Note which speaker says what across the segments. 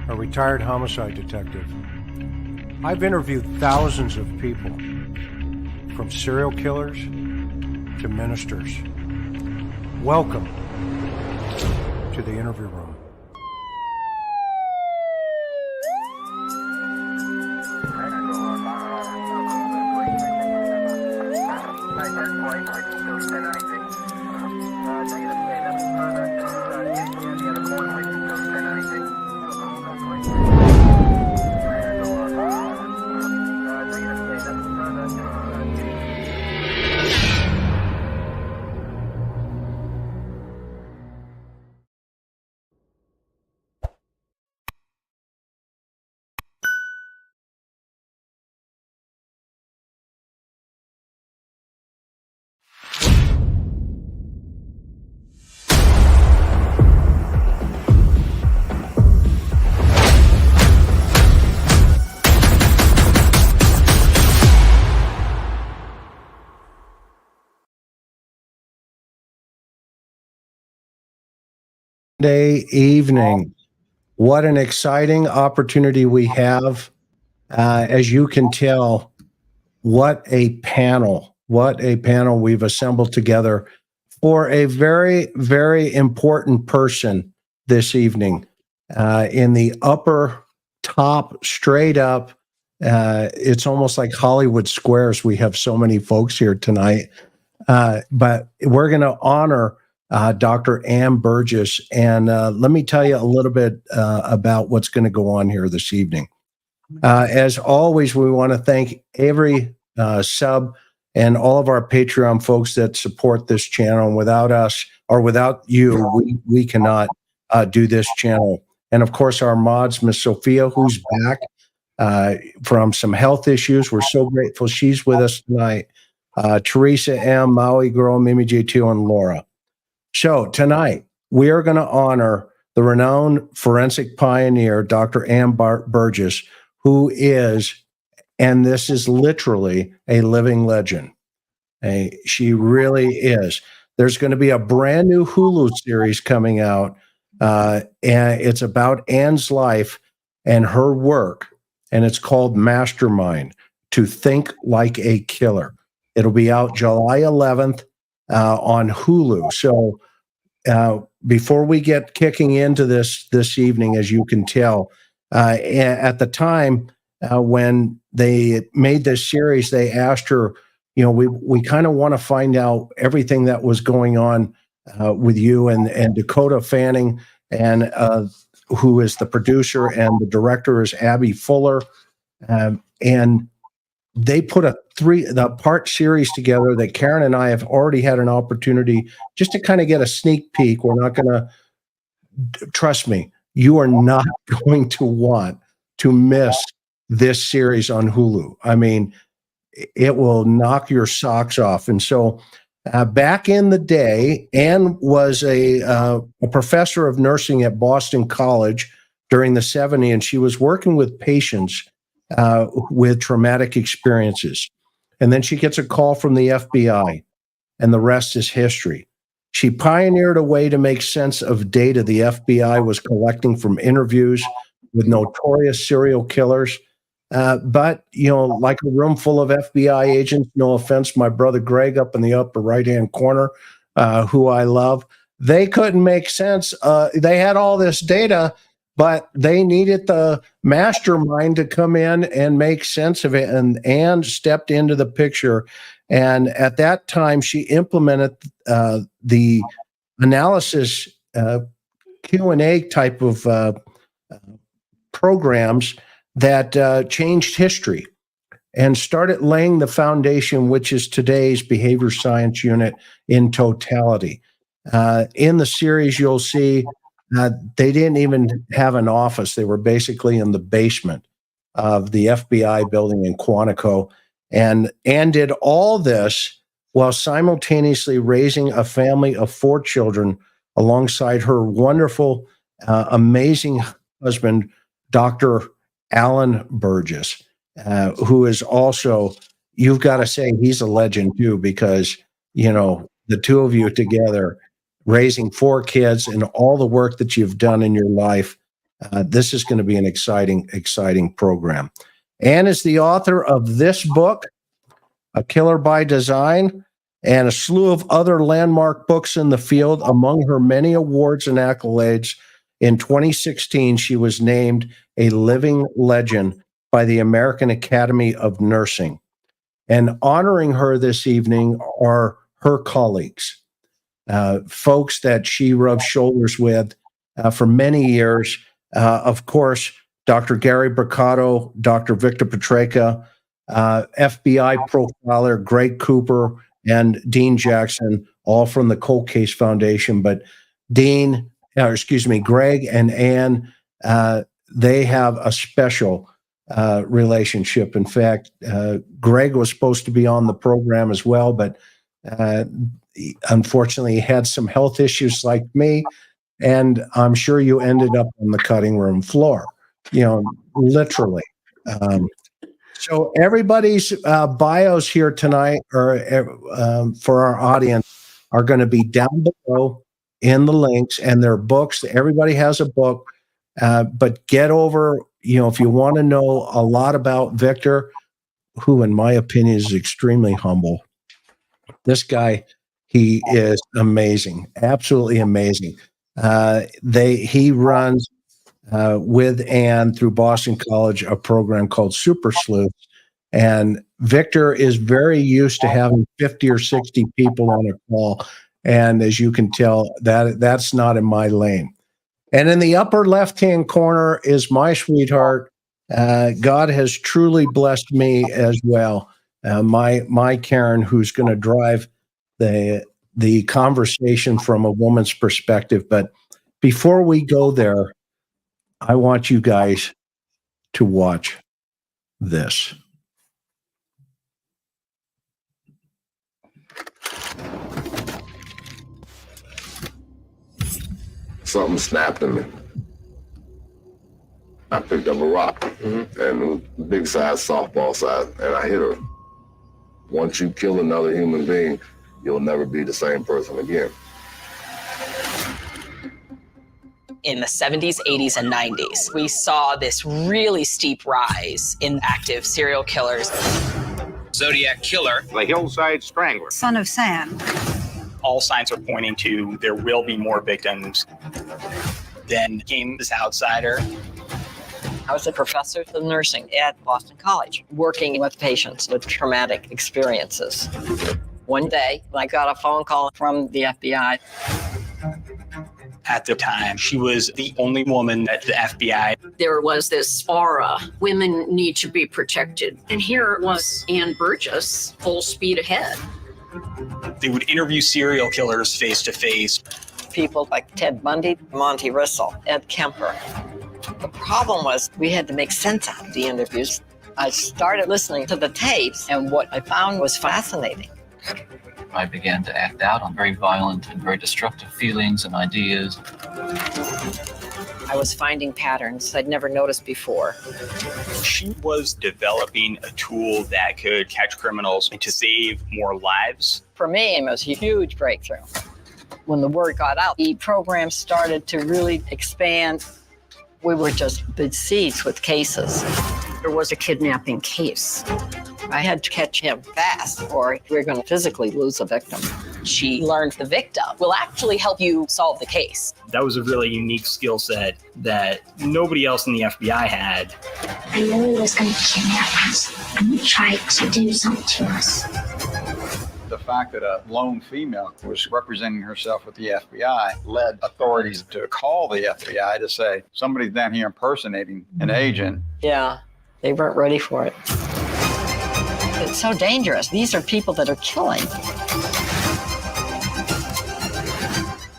Speaker 1: a retired homicide detective. I've interviewed thousands of people, from serial killers to ministers. Welcome to the interview room. Monday evening. What an exciting opportunity we have. As you can tell, what a panel we've assembled together for a very, very important person this evening. In the upper top, straight up, it's almost like Hollywood Squares. We have so many folks here tonight. But we're going to honor Dr. Ann Burgess. And let me tell you a little bit about what's going to go on here this evening. As always, we want to thank every sub and all of our Patreon folks that support this channel. And without us or without you, we cannot do this channel. And of course, our mods, Miss Sophia, who's back from some health issues. We're so grateful she's with us tonight. Teresa M, Maui Girl, Mimi J2, and Laura. So tonight, we are going to honor the renowned forensic pioneer, Dr. Ann Burgess, who is, and this is literally a living legend. She really is. There's going to be a brand new Hulu series coming out, and it's about Ann's life and her work, and it's called Mastermind, To Think Like a Killer. It'll be out July 11th on Hulu. So before we get kicking into this evening, as you can tell, at the time when they made this series, they asked her, we kind of want to find out everything that was going on with you and Dakota Fanning, and who is the producer, and the director is Abby Fuller. And they put the part series together that Karen and I have already had an opportunity just to kind of get a sneak peek. We're not going to, trust me, you are not going to want to miss this series on Hulu. I mean, it will knock your socks off. And so back in the day, Ann was a professor of nursing at Boston College during the 70s, and she was working with patients with traumatic experiences. And then she gets a call from the FBI, and the rest is history. She pioneered a way to make sense of data the FBI was collecting from interviews with notorious serial killers. But, like a room full of FBI agents, no offense, my brother Greg up in the upper right-hand corner, who I love, they couldn't make sense. They had all this data, but they needed the mastermind to come in and make sense of it. And Ann stepped into the picture. And at that time, she implemented the analysis Q&A type of programs that changed history and started laying the foundation, which is today's behavior science unit in totality. In the series, you'll see they didn't even have an office. They were basically in the basement of the FBI building in Quantico, and did all this while simultaneously raising a family of 4 children alongside her wonderful, amazing husband, Dr. Alan Burgess, who is also, you've got to say, he's a legend too, because, the two of you together raising 4 kids and all the work that you've done in your life This is going to be an exciting program. Ann is the author of this book, A Killer by Design, and a slew of other landmark books in the field. Among her many awards and accolades, in 2016, she was named a living legend by the American Academy of Nursing. And honoring her this evening are her colleagues, folks that she rubbed shoulders with for many years. Of course, Dr. Gary Brucato, Dr. Victor Petreca, FBI profiler Greg Cooper, and Dean Jackson, all from the Cold Case Foundation. But Greg and Ann, they have a special relationship. In fact, Greg was supposed to be on the program as well, but unfortunately he had some health issues like me, and I'm sure you ended up on the cutting room floor, literally. So everybody's bios here tonight, or for our audience, are going to be down below in the links, and their books. Everybody has a book, but get over, if you want to know a lot about Victor, who in my opinion is extremely humble. This guy, he is amazing, absolutely amazing. He runs with Ann through Boston College a program called Super Sleuths, and Victor is very used to having 50 or 60 people on a call, and as you can tell, that's not in my lane. And in the upper left-hand corner is my sweetheart. God has truly blessed me as well. My Karen, who's going to drive the conversation from a woman's perspective. But before we go there, I want you guys to watch this.
Speaker 2: Something snapped in me. I picked up a rock, and it was big size, softball size, and I hit her. Once you kill another human being, you'll never be the same person again.
Speaker 3: In the 70s, 80s, and 90s, we saw this really steep rise in active serial killers.
Speaker 4: Zodiac Killer,
Speaker 5: the Hillside Strangler,
Speaker 6: Son of Sam.
Speaker 4: All signs are pointing to there will be more victims. Then came this outsider.
Speaker 3: I was a professor of nursing at Boston College, working with patients with traumatic experiences. One day, I got a phone call from the FBI.
Speaker 4: At the time, she was the only woman at the FBI.
Speaker 7: There was this aura. Women need to be protected. And here was Ann Burgess, full speed ahead.
Speaker 4: They would interview serial killers face to face.
Speaker 3: People like Ted Bundy, Monty Russell, Ed Kemper. The problem was we had to make sense out of the interviews. I started listening to the tapes, and what I found was fascinating.
Speaker 8: I began to act out on very violent and very destructive feelings and ideas.
Speaker 3: I was finding patterns I'd never noticed before.
Speaker 4: She was developing a tool that could catch criminals and to save more lives.
Speaker 3: For me, it was a huge breakthrough. When the word got out, the program started to really expand. We were just besieged with cases.
Speaker 7: There was a kidnapping case.
Speaker 3: I had to catch him fast, or we were going to physically lose a victim. She learned the victim will actually help you solve the case.
Speaker 4: That was a really unique skill set that nobody else in the FBI had.
Speaker 9: I knew he was going to kidnap us and try to do something to us.
Speaker 5: The fact that a lone female was representing herself with the FBI led authorities to call the FBI to say, somebody's down here impersonating an agent.
Speaker 3: Yeah, they weren't ready for it. It's so dangerous. These are people that are killing.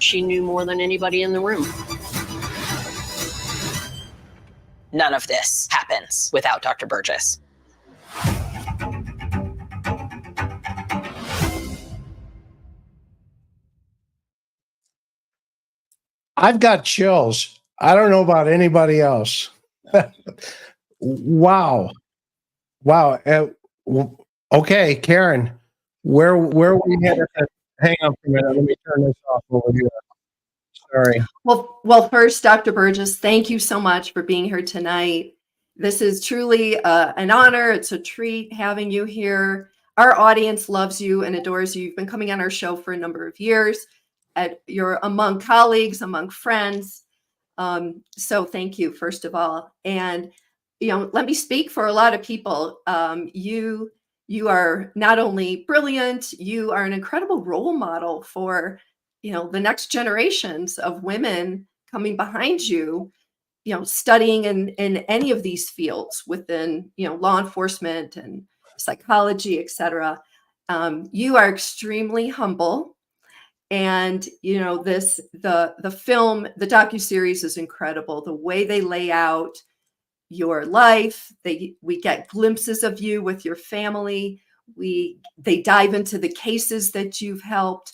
Speaker 7: She knew more than anybody in the room.
Speaker 3: None of this happens without Dr. Burgess.
Speaker 1: I've got chills. I don't know about anybody else. Wow. Okay, Karen, where we headed? Hang on for a minute. Let me turn this off over here. Sorry.
Speaker 6: Well, first, Dr. Burgess, thank you so much for being here tonight. This is truly an honor. It's a treat having you here. Our audience loves you and adores you. You've been coming on our show for a number of years. You're among colleagues, among friends. So thank you, first of all. And, let me speak for a lot of people. You are not only brilliant, you are an incredible role model for, the next generations of women coming behind you, studying in any of these fields within, law enforcement and psychology, et cetera. You are extremely humble. And the film, the docuseries is incredible. The way they lay out your life, we get glimpses of you with your family. They dive into the cases that you've helped,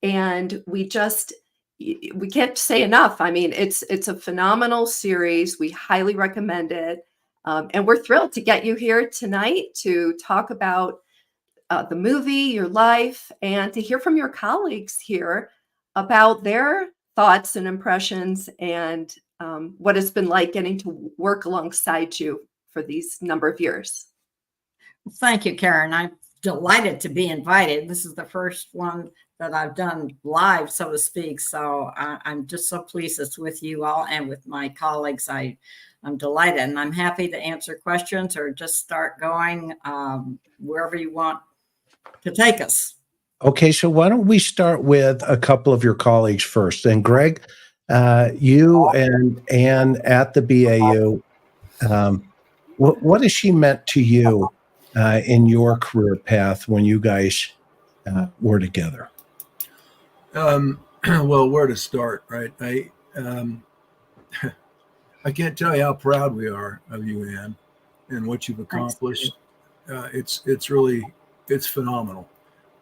Speaker 6: and we can't say enough. I mean, it's a phenomenal series. We highly recommend it, and we're thrilled to get you here tonight to talk about the movie, your life, and to hear from your colleagues here about their thoughts and impressions and what it's been like getting to work alongside you for these number of years.
Speaker 10: Thank you, Karen. I'm delighted to be invited. This is the first one that I've done live, so to speak. So I'm just so pleased it's with you all and with my colleagues. I'm delighted, and I'm happy to answer questions or just start going wherever you want to take us.
Speaker 1: Okay, so why don't we start with a couple of your colleagues first? And Greg, you and Anne at the BAU, what has she meant to you in your career path when you guys were together?
Speaker 11: Well, where to start, right? I can't tell you how proud we are of you, Anne, and what you've accomplished. It's phenomenal.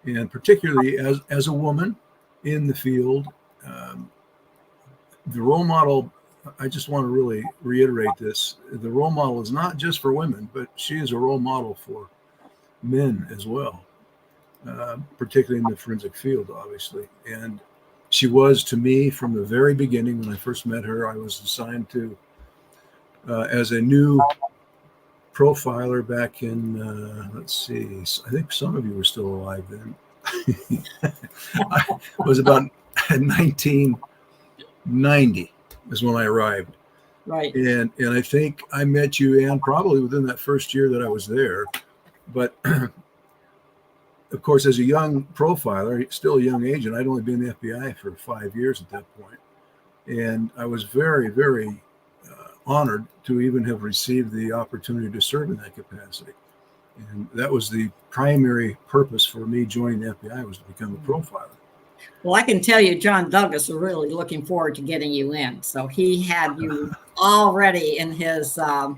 Speaker 11: And particularly as a woman in the field, the role model, I just want to really reiterate this. The role model is not just for women, but she is a role model for men as well, particularly in the forensic field, obviously. And she was to me from the very beginning. When I first met her, I was assigned to, as a new profiler back in, let's see, I think some of you were still alive then. It was about 1990 is when I arrived.
Speaker 10: Right.
Speaker 11: And I think I met you, Anne, probably within that first year that I was there. But of course, as a young profiler, still a young agent, I'd only been in the FBI for 5 years at that point. And I was very, very honored to even have received the opportunity to serve in that capacity. And that was the primary purpose for me joining the FBI, was to become a profiler.
Speaker 10: Well, I can tell you, John Douglas was really looking forward to getting you in. So he had you already in his sight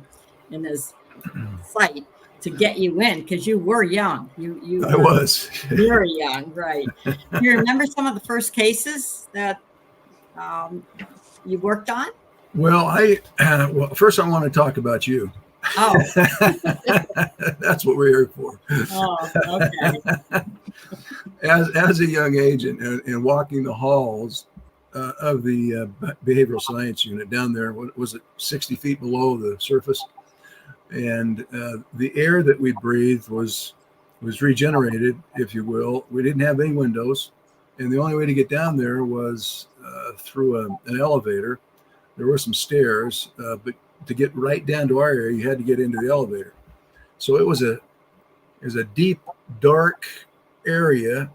Speaker 10: to get you in, because you were young. I
Speaker 11: was
Speaker 10: very young, right? Do you remember some of the first cases that you worked on?
Speaker 11: Well, first I want to talk about you.
Speaker 10: Oh,
Speaker 11: that's what we're here for.
Speaker 10: Oh, okay.
Speaker 11: As a young agent and walking the halls of the behavioral science unit down there, what was it, 60 feet below the surface, and the air that we breathed was regenerated, if you will. We didn't have any windows, and the only way to get down there was through an elevator. There were some stairs, but to get right down to our area, you had to get into the elevator. So it was a deep, dark area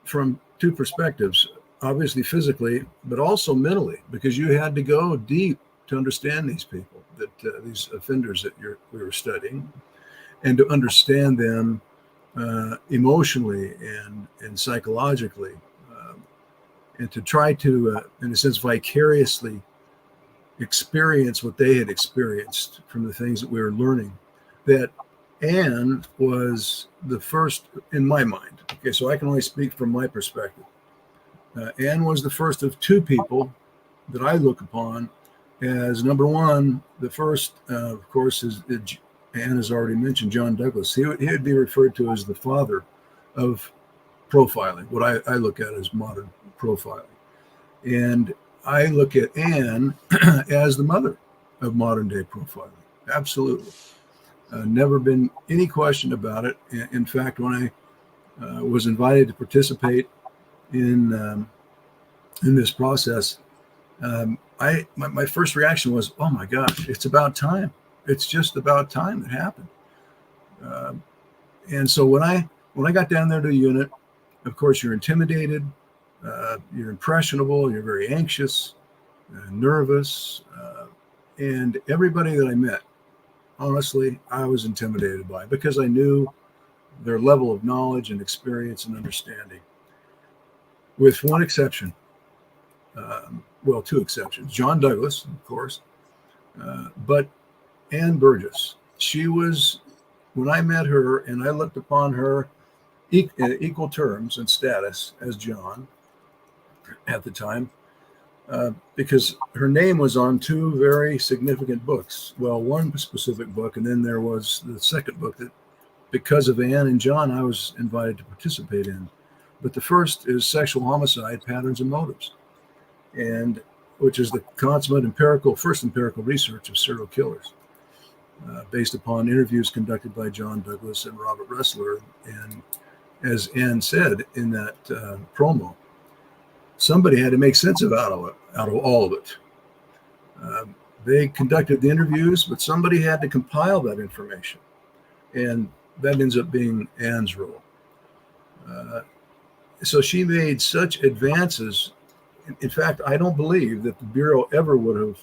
Speaker 11: from two perspectives, obviously physically, but also mentally, because you had to go deep to understand these people, these offenders that we were studying, and to understand them emotionally and psychologically, and to try to, in a sense, vicariously experience what they had experienced from the things that we were learning. That Anne was the first, in my mind. Okay, so I can only speak from my perspective. Anne was the first of two people that I look upon as, number one, the first, of course, is Anne has already mentioned John Douglas. He would be referred to as the father of profiling, what I look at as modern profiling. And I look at Anne as the mother of modern day profiling. Absolutely. Never been any question about it. In fact, when I was invited to participate in this process, my first reaction was, oh my gosh, it's about time. It's just about time it happened. And so when I got down there to the unit, of course, you're intimidated, you're impressionable, you're very anxious, nervous, and everybody that I met, honestly, I was intimidated by, because I knew their level of knowledge and experience and understanding. With one exception, well, two exceptions. John Douglas, of course, but Ann Burgess. She was, when I met her and I looked upon her equal terms and status as John at the time, because her name was on two very significant books. Well, one specific book, and then there was the second book that, because of Ann and John, I was invited to participate in. But the first is Sexual Homicide, Patterns and Motives, and which is the consummate first empirical research of serial killers, based upon interviews conducted by John Douglas and Robert Ressler. And as Ann said in that promo, somebody had to make sense of out of all of it. They conducted the interviews, but somebody had to compile that information, and that ends up being Ann's role. So she made such advances. In fact, I don't believe that the Bureau ever would have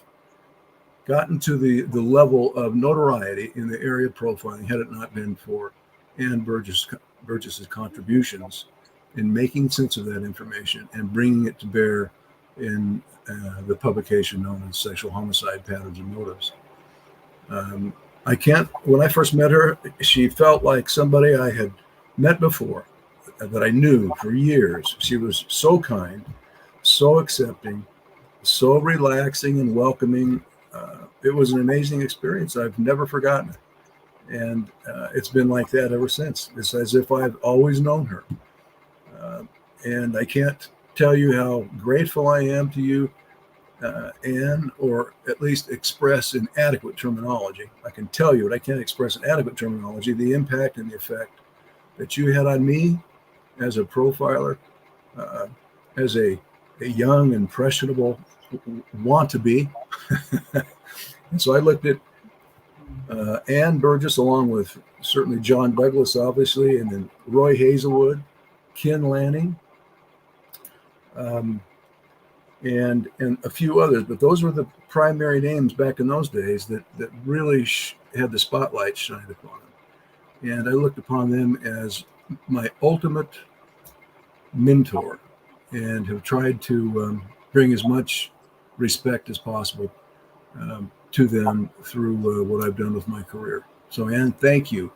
Speaker 11: gotten to the level of notoriety in the area of profiling had it not been for Ann Burgess's contributions in making sense of that information and bringing it to bear in the publication known as Sexual Homicide, Patterns and Motives. When I first met her, she felt like somebody I had met before, that I knew for years. She was so kind, so accepting, so relaxing and welcoming. It was an amazing experience. I've never forgotten it. And it's been like that ever since. It's as if I've always known her. And I can't tell you how grateful I am to you, Ann, or at least express in adequate terminology. I can tell you, but I can't express in adequate terminology the impact and the effect that you had on me as a profiler, as a young, impressionable want-to-be. And so I looked at Ann Burgess, along with certainly John Douglas, obviously, and then Roy Hazelwood, Ken Lanning, and a few others. But those were the primary names back in those days that really had the spotlight shined upon them. And I looked upon them as my ultimate mentor, and have tried to bring as much respect as possible to them through what I've done with my career. So, Ann, thank you.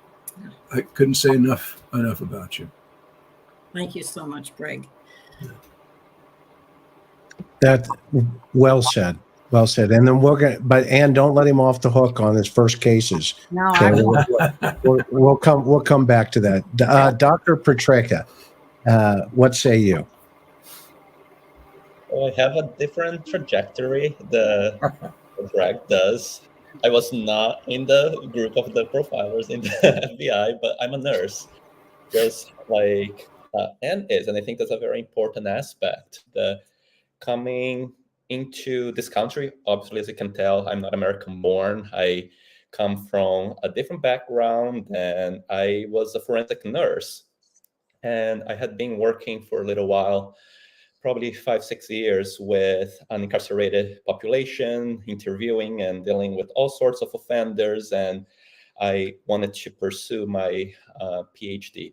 Speaker 11: I couldn't say enough about you.
Speaker 10: Thank you so much, Greg.
Speaker 1: That well said. Well said. And then but Ann, don't let him off the hook on his first cases.
Speaker 10: No,
Speaker 1: Okay, we'll come back to that. Dr. Petreca, what say you?
Speaker 12: Well, I have a different trajectory than Greg does. I was not in the group of the profilers in the FBI, but I'm a nurse. Just like Ann is, and I think that's a very important aspect. The coming into this country, obviously, as you can tell, I'm not American-born. I come from a different background, and I was a forensic nurse. And I had been working for a little while, probably 5-6 years, with an incarcerated population, interviewing and dealing with all sorts of offenders. And I wanted to pursue my PhD.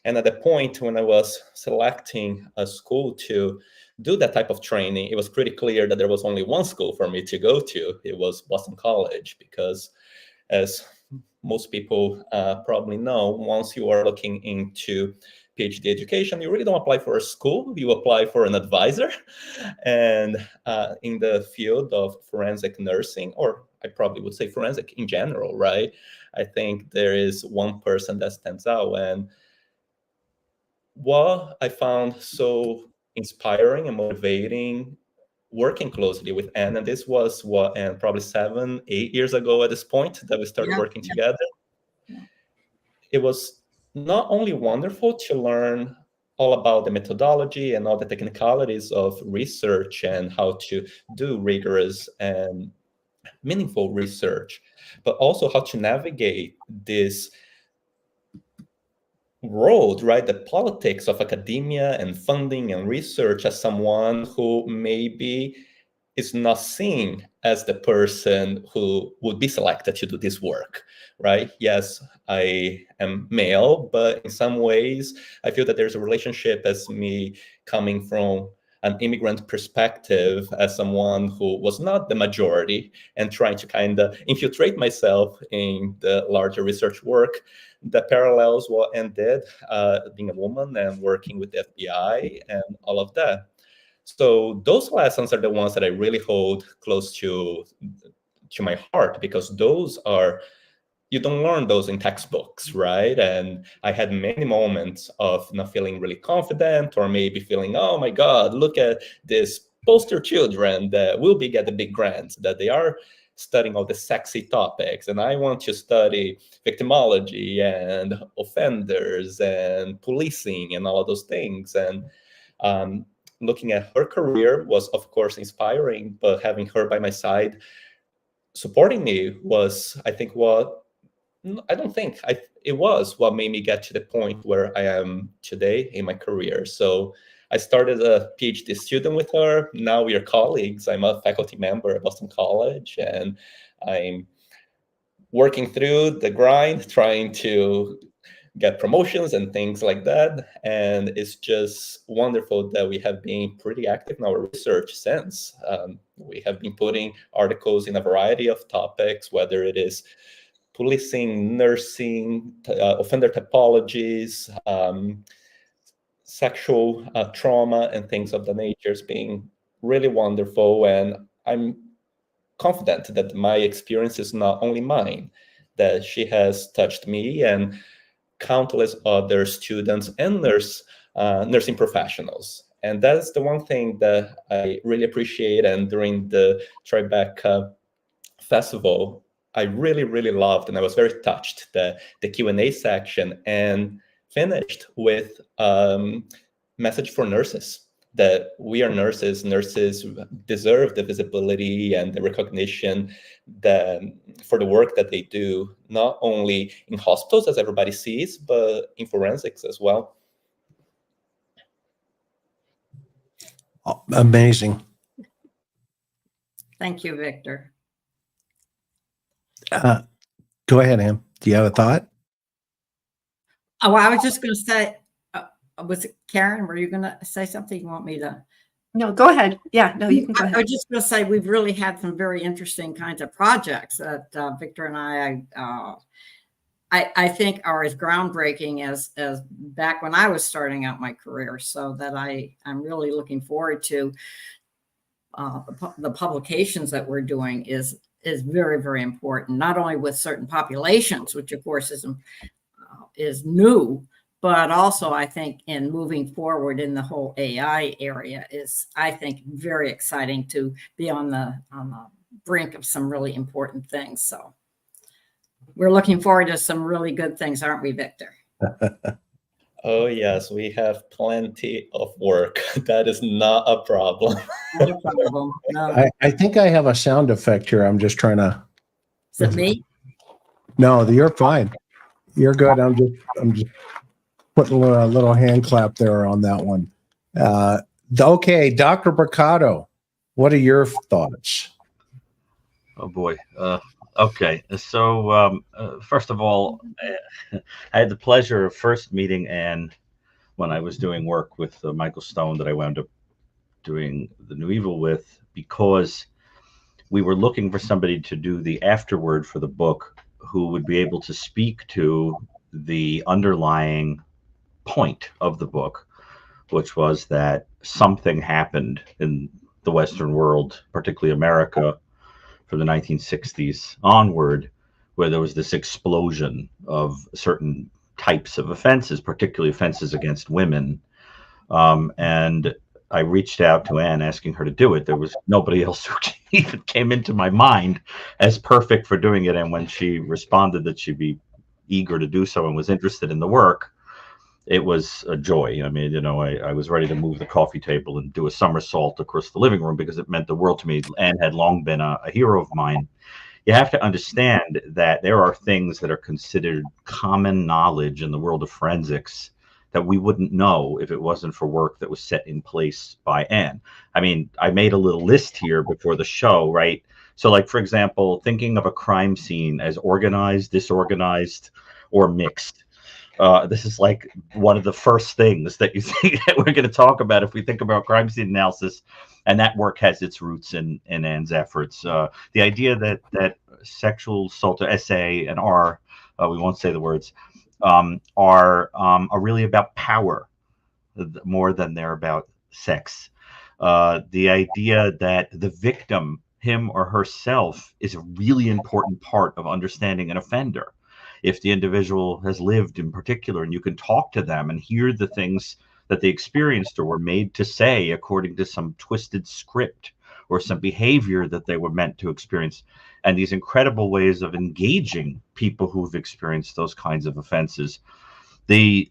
Speaker 12: And at the point when I was selecting a school to do that type of training, it was pretty clear that there was only one school for me to go to. It was Boston College, because as most people probably know, once you are looking into PhD education, you really don't apply for a school, you apply for an advisor. And in the field of forensic nursing, or I probably would say forensic in general, right? I think there is one person that stands out. And what I found so inspiring and motivating working closely with Anne. And this was what, Anne, probably 7, 8 years ago at this point that we started working together. It was not only wonderful to learn all about the methodology and all the technicalities of research and how to do rigorous and meaningful research, but also how to navigate this road, right? The politics of academia and funding and research as someone who maybe is not seen as the person who would be selected to do this work, right? Yes, I am male, but in some ways, I feel that there's a relationship as me coming from an immigrant perspective, as someone who was not the majority and trying to kind of infiltrate myself in the larger research work that parallels what Anne did, being a woman and working with the FBI and all of that. So those lessons are the ones that I really hold close to my heart, because those are, you don't learn those in textbooks, right? And I had many moments of not feeling really confident, or maybe feeling, oh my God, look at this poster children that will be get the big grants, that they are studying all the sexy topics, and I want to study victimology and offenders and policing and all of those things. And looking at her career was, of course, inspiring, but having her by my side supporting me was, I think, it was what made me get to the point where I am today in my career. So I started a PhD student with her. Now we are colleagues. I'm a faculty member at Boston College, and I'm working through the grind, trying to get promotions and things like that. And it's just wonderful that we have been pretty active in our research since. We have been putting articles in a variety of topics, whether it is policing, nursing, offender typologies, sexual trauma, and things of the nature. Is being really wonderful. And I'm confident that my experience is not only mine, that she has touched me and countless other students and nursing professionals. And that's the one thing that I really appreciate. And during the Tribeca Festival, I really, really loved, and I was very touched, the Q&A section, and finished with message for nurses, that we are nurses. Nurses deserve the visibility and the recognition for the work that they do, not only in hospitals, as everybody sees, but in forensics as well.
Speaker 1: Oh, amazing.
Speaker 10: Thank you, Victor.
Speaker 1: Go ahead, Em. Do you have a thought?
Speaker 10: Oh, I was just going to say, was it Karen? Were you going to say something? You want me to?
Speaker 6: No, go ahead. Yeah, no, you can go ahead.
Speaker 10: I was just going to say we've really had some very interesting kinds of projects that Victor and I think are as groundbreaking as back when I was starting out my career. So that I'm really looking forward to the publications that we're doing is very, very important, not only with certain populations, which of course is new, but also I think in moving forward in the whole AI area is, I think, very exciting to be on the brink of some really important things. So we're looking forward to some really good things, aren't we, Victor?
Speaker 12: Oh, yes, we have plenty of work. That is not a problem.
Speaker 10: Not a problem. No.
Speaker 1: I think I have a sound effect here. I'm just trying to.
Speaker 10: Is it me?
Speaker 1: No, you're fine. You're good. I'm just putting a little hand clap there on that one. Okay, Dr. Brucato, what are your thoughts?
Speaker 13: Oh boy. Okay, so first of all, I had the pleasure of first meeting Anne when I was doing work with Michael Stone that I wound up doing The New Evil with, because we were looking for somebody to do the afterword for the book who would be able to speak to the underlying point of the book, which was that something happened in the Western world, particularly America, from the 1960s onward, where there was this explosion of certain types of offenses, particularly offenses against women. And I reached out to Anne asking her to do it. There was nobody else who even came into my mind as perfect for doing it. And when she responded that she'd be eager to do so and was interested in the work, it was a joy. I mean, I was ready to move the coffee table and do a somersault across the living room because it meant the world to me. Anne had long been a hero of mine. You have to understand that there are things that are considered common knowledge in the world of forensics that we wouldn't know if it wasn't for work that was set in place by Anne. I mean, I made a little list here before the show, right? So, like, for example, thinking of a crime scene as organized, disorganized, or mixed. This is like one of the first things that you think that we're going to talk about if we think about crime scene analysis, and that work has its roots in Anne's efforts. The idea that sexual assault, or SA and R, we won't say the words, are really about power more than they're about sex. The idea that the victim, him or herself, is a really important part of understanding an offender. If the individual has lived in particular and you can talk to them and hear the things that they experienced or were made to say according to some twisted script or some behavior that they were meant to experience, and these incredible ways of engaging people who've experienced those kinds of offenses. The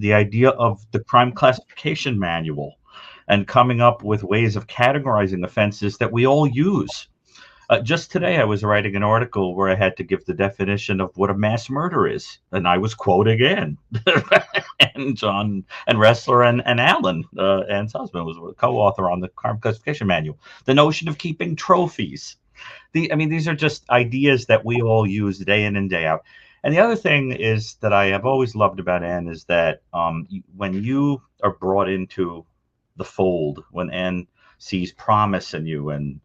Speaker 13: idea of the crime classification manual and coming up with ways of categorizing offenses that we all use. Just today, I was writing an article where I had to give the definition of what a mass murder is, and I was quoting Anne and John and Ressler and Alan, Anne's husband, was a co-author on the crime classification manual. The notion of keeping trophies. These are just ideas that we all use day in and day out. And the other thing is that I have always loved about Anne is that when you are brought into the fold, when Anne sees promise in you and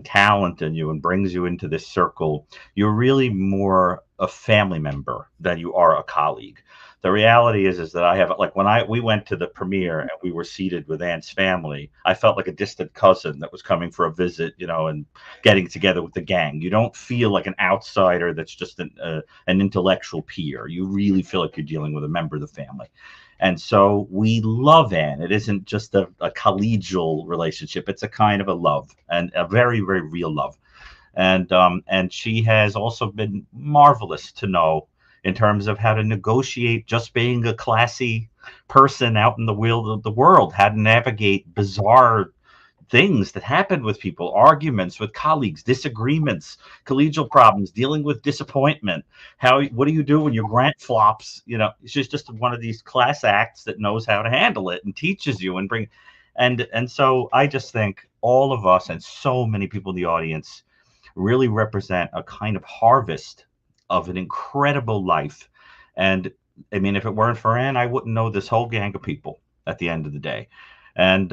Speaker 13: talent in you and brings you into this circle, you're really more a family member than you are a colleague. The reality is that I have, like, when we went to the premiere and we were seated with Anne's family, I felt like a distant cousin that was coming for a visit, and getting together with the gang. You don't feel like an outsider that's just an intellectual peer. You really feel like you're dealing with a member of the family. And so we love Anne. It isn't just a collegial relationship. It's a kind of a love, and a very, very real love. And she has also been marvelous to know in terms of how to negotiate just being a classy person out in the world, how to navigate bizarre things that happen with people, arguments with colleagues, disagreements, collegial problems, dealing with disappointment. What do you do when your grant flops? She's just one of these class acts that knows how to handle it and teaches you and so I just think all of us and so many people in the audience really represent a kind of harvest of an incredible life. And I mean, if it weren't for Anne, I wouldn't know this whole gang of people at the end of the day. And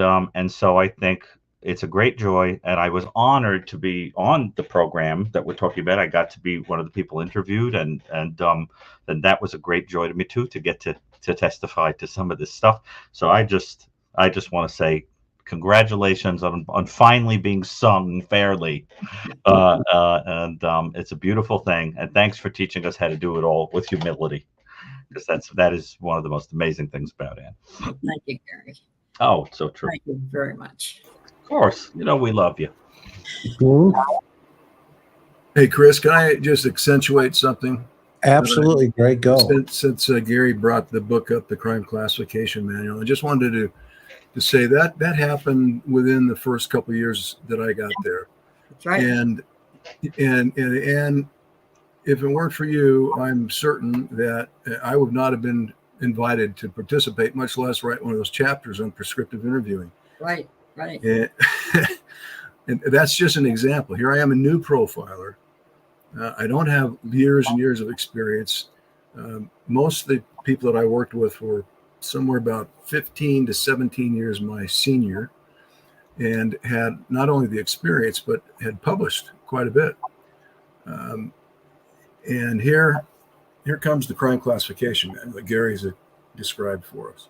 Speaker 13: so I think it's a great joy, and I was honored to be on the program that we're talking about. I got to be one of the people interviewed, and that was a great joy to me too, to get to testify to some of this stuff. So I just want to say congratulations on finally being sung fairly, and it's a beautiful thing. And thanks for teaching us how to do it all with humility, because that is one of the most amazing things about Anne.
Speaker 10: Thank you, Gary.
Speaker 13: Oh, so true.
Speaker 10: Thank you very much.
Speaker 13: Of course, we love you.
Speaker 11: Hey, Chris, can I just accentuate something?
Speaker 1: Absolutely, Greg, go.
Speaker 11: Since Gary brought the book up, the crime classification manual, I just wanted to say that happened within the first couple of years that I got there.
Speaker 10: That's right.
Speaker 11: And if it weren't for you, I'm certain that I would not have been invited to participate, much less write one of those chapters on prescriptive interviewing.
Speaker 10: Right.
Speaker 11: And that's just an example. Here I am, a new profiler. I don't have years and years of experience. Most of the people that I worked with were somewhere about 15 to 17 years my senior, and had not only the experience, but had published quite a bit. And here comes the crime classification manual that Gary's described for us.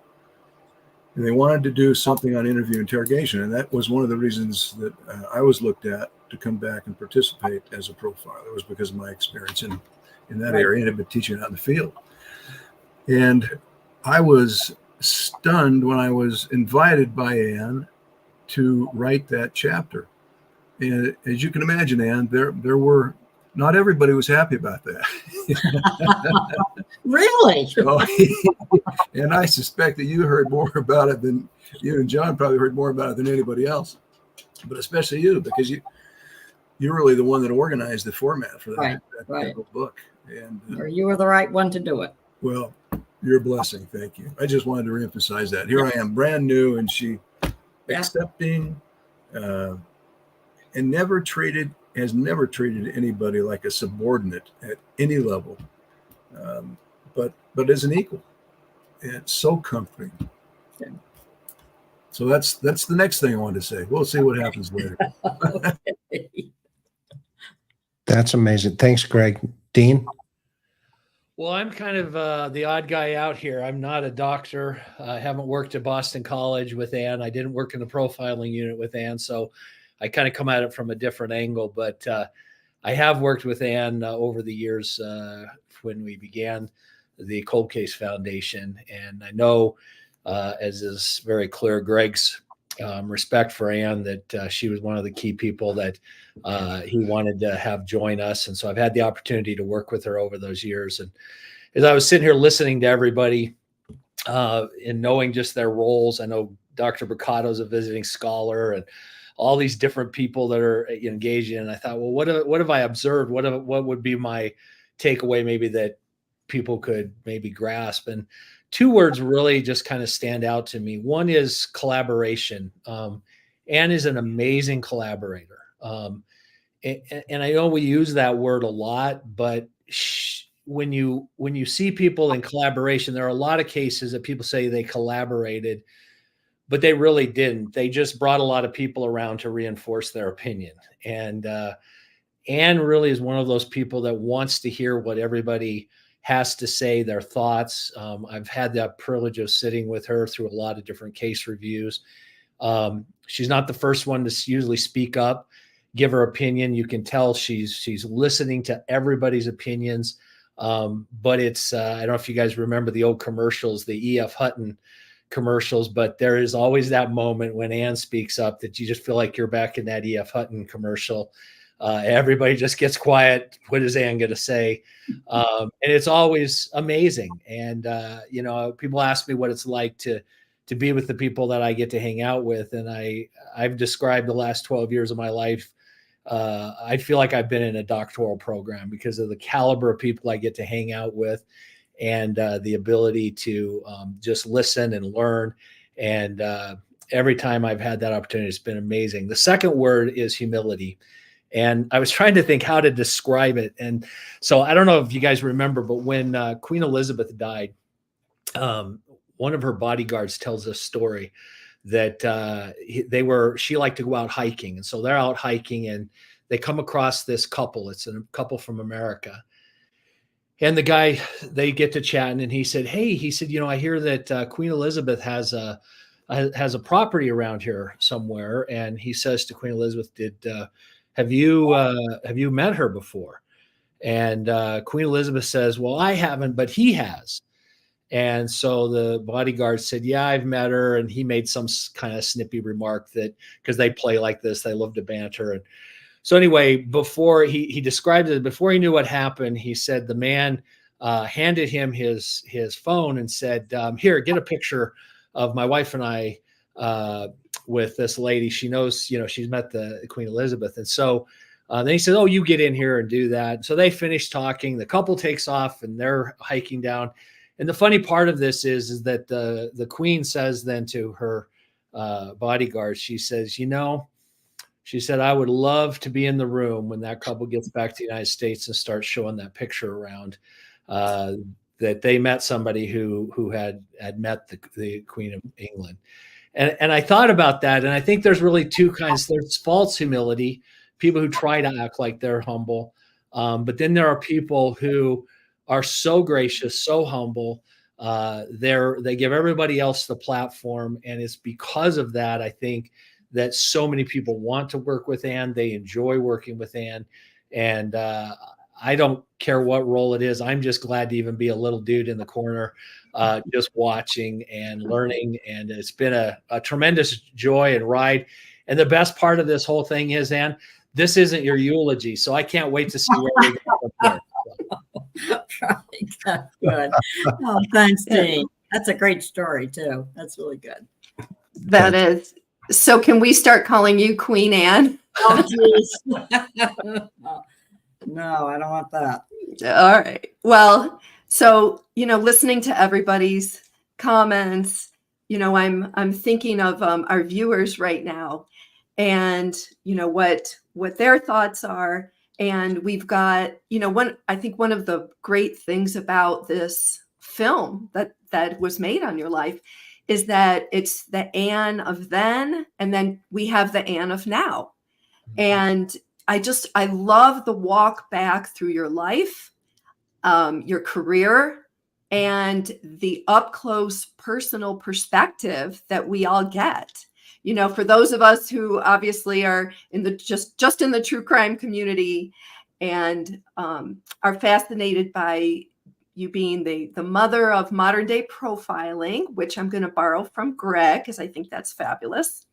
Speaker 11: And they wanted to do something on interview interrogation. And that was one of the reasons that I was looked at to come back and participate as a profiler. It was because of my experience in that area and had been teaching out in the field. And I was stunned when I was invited by Ann to write that chapter. And as you can imagine, Ann, there were, not everybody was happy about that.
Speaker 10: Really?
Speaker 11: And I suspect that you heard more about it than you and John probably heard more about it than anybody else, but especially you, because you're really the one that organized the format for that,
Speaker 10: right.
Speaker 11: that book. And
Speaker 10: you were the right one to do it.
Speaker 11: Well, you're a blessing. Thank you. I just wanted to reemphasize that. Here I am, brand new, and she accepting, and has never treated anybody like a subordinate at any level, but as an equal. And it's so comforting.
Speaker 10: Yeah.
Speaker 11: So that's the next thing I wanted to say. We'll see what happens later.
Speaker 1: That's amazing. Thanks, Greg. Dean?
Speaker 14: Well, I'm kind of the odd guy out here. I'm not a doctor. I haven't worked at Boston College with Ann. I didn't work in the profiling unit with Ann, so I kind of come at it from a different angle. But I have worked with Ann over the years when we began the Cold Case Foundation. And I know, as is very clear, Greg's respect for Ann, that she was one of the key people that he wanted to have join us. And so I've had the opportunity to work with her over those years. And as I was sitting here listening to everybody and knowing just their roles, I know Dr. Brucato is a visiting scholar and all these different people that are engaged in. And I thought, well, what have I observed? What would be my takeaway maybe that people could maybe grasp? And two words really just kind of stand out to me. One is collaboration. Ann is an amazing collaborator. And I know we use that word a lot, but when you see people in collaboration, there are a lot of cases that people say they collaborated, but they really didn't. They just brought a lot of people around to reinforce their opinion. And Ann really is one of those people that wants to hear what everybody has to say, their thoughts. I've had that privilege of sitting with her through a lot of different case reviews. She's not the first one to usually speak up, give her opinion. You can tell she's listening to everybody's opinions. But it's, I don't know if you guys remember the old commercials, the E.F. Hutton commercials, but there is always that moment when Ann speaks up that you just feel like you're back in that E.F. Hutton commercial. Everybody just gets quiet. What is Ann going to say? And it's always amazing. And, people ask me what it's like to be with the people that I get to hang out with. And I've described the last 12 years of my life. I feel like I've been in a doctoral program because of the caliber of people I get to hang out with and the ability to just listen and learn. And every time I've had that opportunity, it's been amazing. The second word is humility. And I was trying to think how to describe it. And so I don't know if you guys remember, but when Queen Elizabeth died, one of her bodyguards tells this story that she liked to go out hiking. And so they're out hiking and they come across this couple. It's a couple from America. And the guy, they get to chatting and he said, I hear that Queen Elizabeth has a property around here somewhere. And he says to Queen Elizabeth, have you met her before? And Queen Elizabeth says, well, I haven't, but he has. And so the bodyguard said, yeah, I've met her. And he made some kind of snippy remark that because they play like this, they love to banter. And so anyway, before he described it, before he knew what happened, he said the man handed him his phone and said, here, get a picture of my wife and I with this lady. She knows, she's met the Queen Elizabeth. And so then he said, oh, you get in here and do that. So they finish talking. The couple takes off and they're hiking down. And the funny part of this is that the Queen says then to her bodyguard, she says, she said, I would love to be in the room when that couple gets back to the United States and starts showing that picture around that they met somebody who had met the Queen of England. And I thought about that. And I think there's really two kinds. There's false humility, people who try to act like they're humble. But then there are people who are so gracious, so humble. They give everybody else the platform. And it's because of that, I think, that so many people want to work with Ann. They enjoy working with Ann. And I don't care what role it is. I'm just glad to even be a little dude in the corner, just watching and learning. And it's been a tremendous joy and ride. And the best part of this whole thing is, Ann, this isn't your eulogy, so I can't wait to see where we go from there.
Speaker 10: Right. Good. Oh, thanks, Jane. That's a great story too. That's really good.
Speaker 6: That is. So can we start calling you Queen Anne?
Speaker 10: Oh, geez. No, I don't want that.
Speaker 6: All right. Well, so, listening to everybody's comments, I'm thinking of our viewers right now and, what their thoughts are. And we've got, I think one of the great things about this film that was made on your life is that it's the Anne of then, and then we have the Anne of now. And I love the walk back through your life, your career, and the up close personal perspective that we all get. For those of us who obviously are in the just in the true crime community and are fascinated by you being the mother of modern day profiling, which I'm going to borrow from Greg because I think that's fabulous.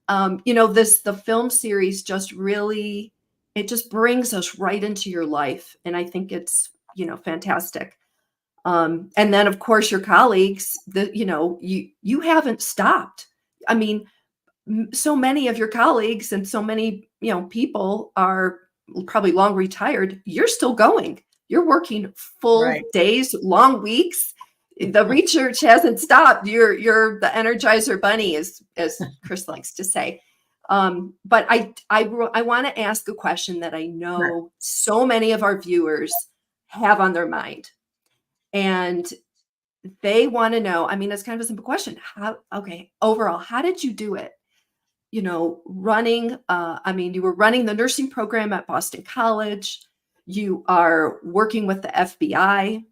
Speaker 6: The film series just really, it just brings us right into your life. And I think it's, fantastic. And then of course your colleagues, you haven't stopped. I mean, so many of your colleagues and so many, people are probably long retired. You're still going. You're working full days, long weeks. The research hasn't stopped. You're the Energizer Bunny, as Chris likes to say. But I want to ask a question that I know so many of our viewers have on their mind, and they want to know. I mean, it's kind of a simple question. Overall, how did you do it? Running. You were running the nursing program at Boston College. You are working with the FBI.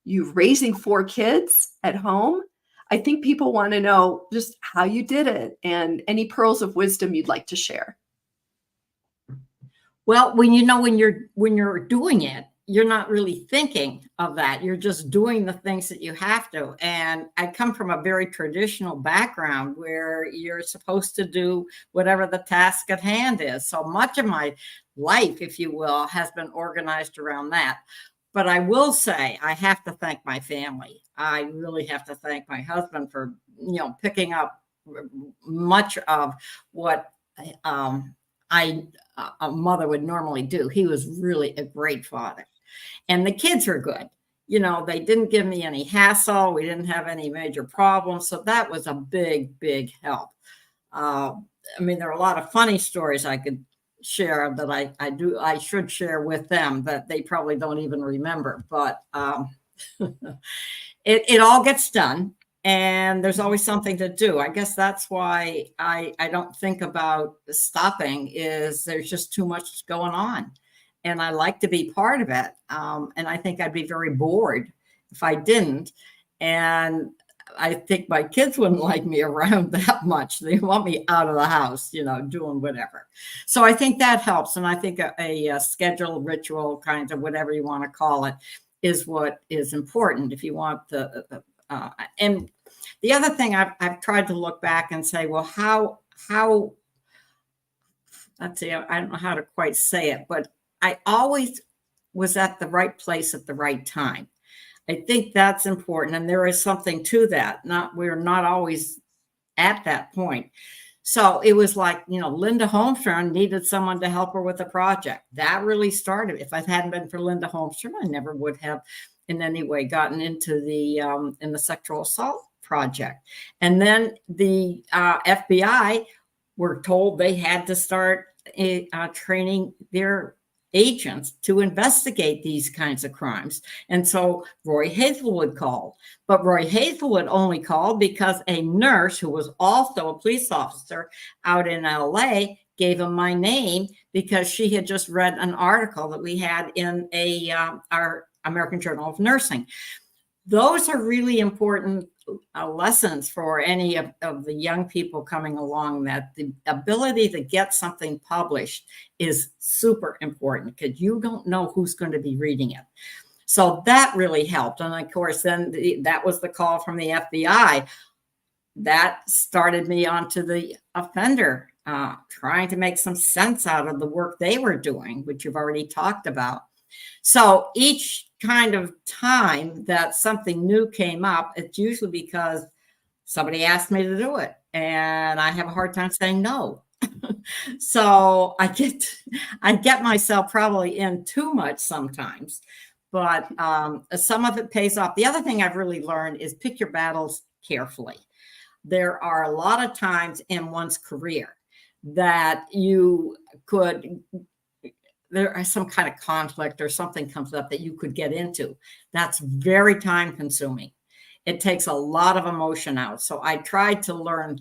Speaker 6: You're raising 4 kids at home. I think people want to know just how you did it and any pearls of wisdom you'd like to share.
Speaker 10: Well, when you're doing it, you're not really thinking of that. You're just doing the things that you have to. And I come from a very traditional background where you're supposed to do whatever the task at hand is. So much of my life, if you will, has been organized around that. But I will say I have to thank my family. I really have to thank my husband for, picking up much of what a mother would normally do. He was really a great father. And the kids were good. They didn't give me any hassle. We didn't have any major problems. So that was a big, big help. There are a lot of funny stories I could share that I should share with them that they probably don't even remember, but it all gets done and there's always something to do. I guess that's why I don't think about stopping, is there's just too much going on and I like to be part of it. And I think I'd be very bored if I didn't. And I think my kids wouldn't like me around that much. They want me out of the house, doing whatever. So I think that helps. And I think a schedule, ritual, kind of whatever you want to call it, is what is important if you want and the other thing I've tried to look back and say, well, how let's see, I don't know how to quite say it, but I always was at the right place at the right time. I think that's important. And there is something to that. We're not always at that point. So it was like, Linda Holmstrom needed someone to help her with a project. That really started. If it hadn't been for Linda Holmstrom, I never would have in any way gotten into in the sexual assault project. And then the FBI were told they had to start training their agents to investigate these kinds of crimes. And so Roy Hazelwood called, but Roy Hazelwood only called because a nurse who was also a police officer out in LA gave him my name because she had just read an article that we had in our American Journal of Nursing. Those are really important lessons for any of the young people coming along, that the ability to get something published is super important, because you don't know who's going to be reading it. So that really helped. And of course, then that was the call from the FBI. That started me onto the offender, trying to make some sense out of the work they were doing, which you've already talked about. So each kind of time that something new came up, it's usually because somebody asked me to do it, and I have a hard time saying no. So I get myself probably in too much sometimes, but some of it pays off. The other thing I've really learned is pick your battles carefully. There are a lot of times in one's career that there is some kind of conflict or something comes up that you could get into. That's very time consuming. It takes a lot of emotion out. So I tried to learn,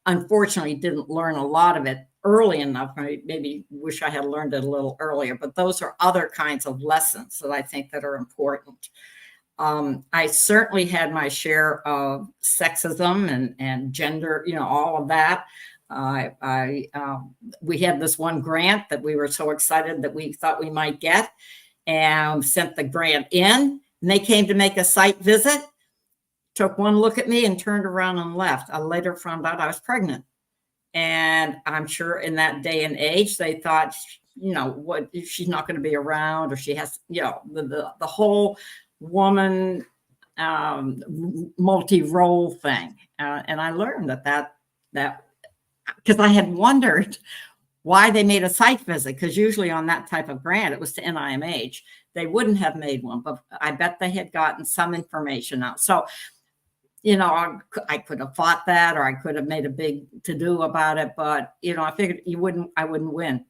Speaker 10: unfortunately didn't learn a lot of it early enough. I maybe wish I had learned it a little earlier, but those are other kinds of lessons that I think that are important. I certainly had my share of sexism and gender, all of that. We had this one grant that we were so excited that we thought we might get, and sent the grant in, and they came to make a site visit, took one look at me and turned around and left. I later found out I was pregnant. And I'm sure in that day and age, they thought, what, she's not going to be around, or she has, the whole woman multi-role thing. And I learned that because I had wondered why they made a site visit, because usually on that type of grant, it was to NIMH. They wouldn't have made one, but I bet they had gotten some information out. So, I could have fought that, or I could have made a big to-do about it, but, I figured I wouldn't win.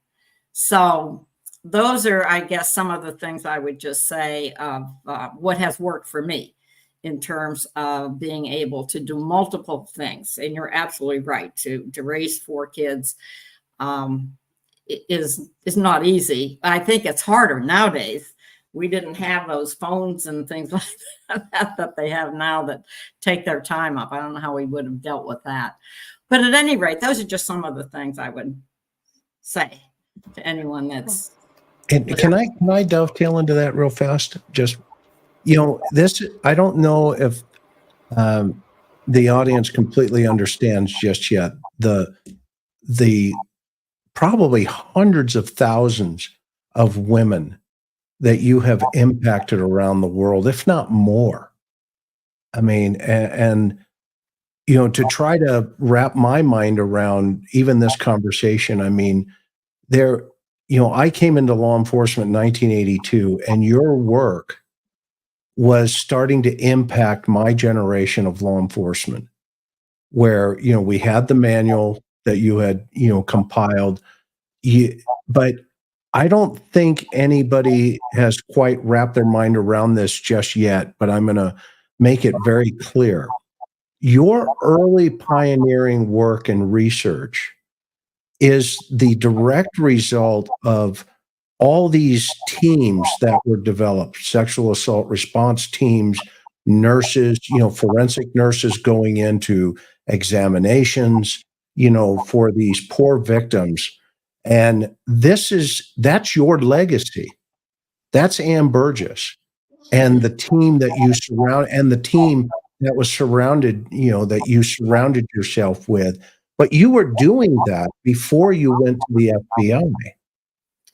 Speaker 10: So those are, I guess, some of the things I would just say of what has worked for me in terms of being able to do multiple things. And you're absolutely right, to raise 4 kids is not easy. I think it's harder nowadays. We didn't have those phones and things like that they have now that take their time up. I don't know how we would have dealt with that. But at any rate, those are just some of the things I would say to anyone that's.
Speaker 1: And can I dovetail into that real fast? Just, this, I don't know if the audience completely understands just yet the probably hundreds of thousands of women that you have impacted around the world, if not more. I mean, and to try to wrap my mind around even this conversation, I mean, I came into law enforcement in 1982, and your work was starting to impact my generation of law enforcement, where, we had the manual that you had, compiled, but I don't think anybody has quite wrapped their mind around this just yet, but I'm going to make it very clear. Your early pioneering work and research is the direct result of all these teams that were developed, sexual assault response teams, nurses, forensic nurses going into examinations, for these poor victims. And that's your legacy. That's Ann Burgess and the team that you surround, and the team that was surrounded, that you surrounded yourself with. But you were doing that before you went to the FBI.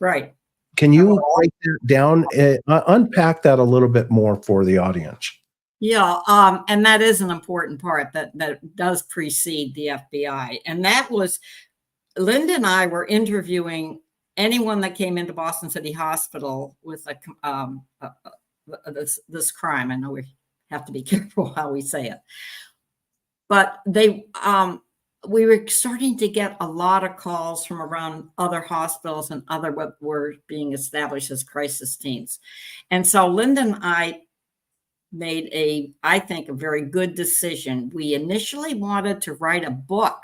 Speaker 10: Right.
Speaker 1: Can you break that down, unpack that a little bit more for the audience?
Speaker 10: Yeah, and that is an important part that does precede the FBI. And that was, Linda and I were interviewing anyone that came into Boston City Hospital with this crime. I know we have to be careful how we say it, but we were starting to get a lot of calls from around other hospitals and other what were being established as crisis teams. And so Linda and I made I think, a very good decision. We initially wanted to write a book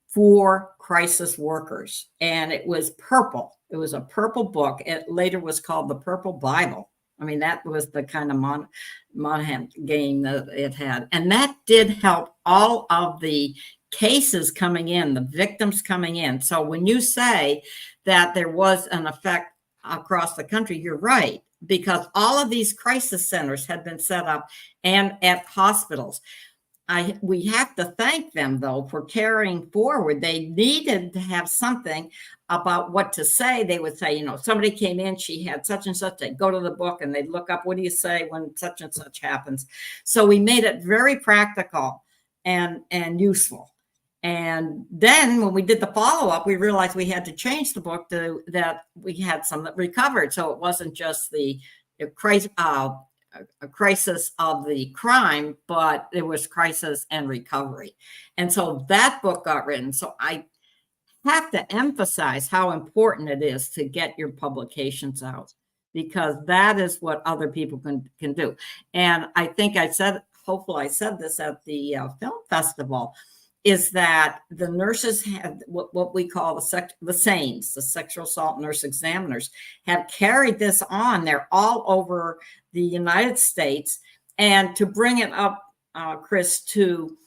Speaker 10: for crisis workers, and it was purple. It was a purple book. It later was called the Purple Bible. I mean, that was the kind of Monahan game that it had. And that did help all of the cases coming in, the victims coming in. So when you say that there was an effect across the country, you're right, because all of these crisis centers had been set up and at hospitals. We have to thank them, though, for carrying forward. They needed to have something about what to say. They would say, somebody came in, she had such and such. They'd go to the book and they'd look up, what do you say when such and such happens? So we made it very practical and useful. And then when we did the follow-up, we realized we had to change the book to that we had some that recovered. So it wasn't just a crisis of the crime, but it was crisis and recovery. And so that book got written. So I have to emphasize how important it is to get your publications out, because that is what other people can do. And I think hopefully I said this at the film festival, is that the nurses have what we call the SANEs, the sexual assault nurse examiners, have carried this on. They're all over the United States. And to bring it up, Chris, to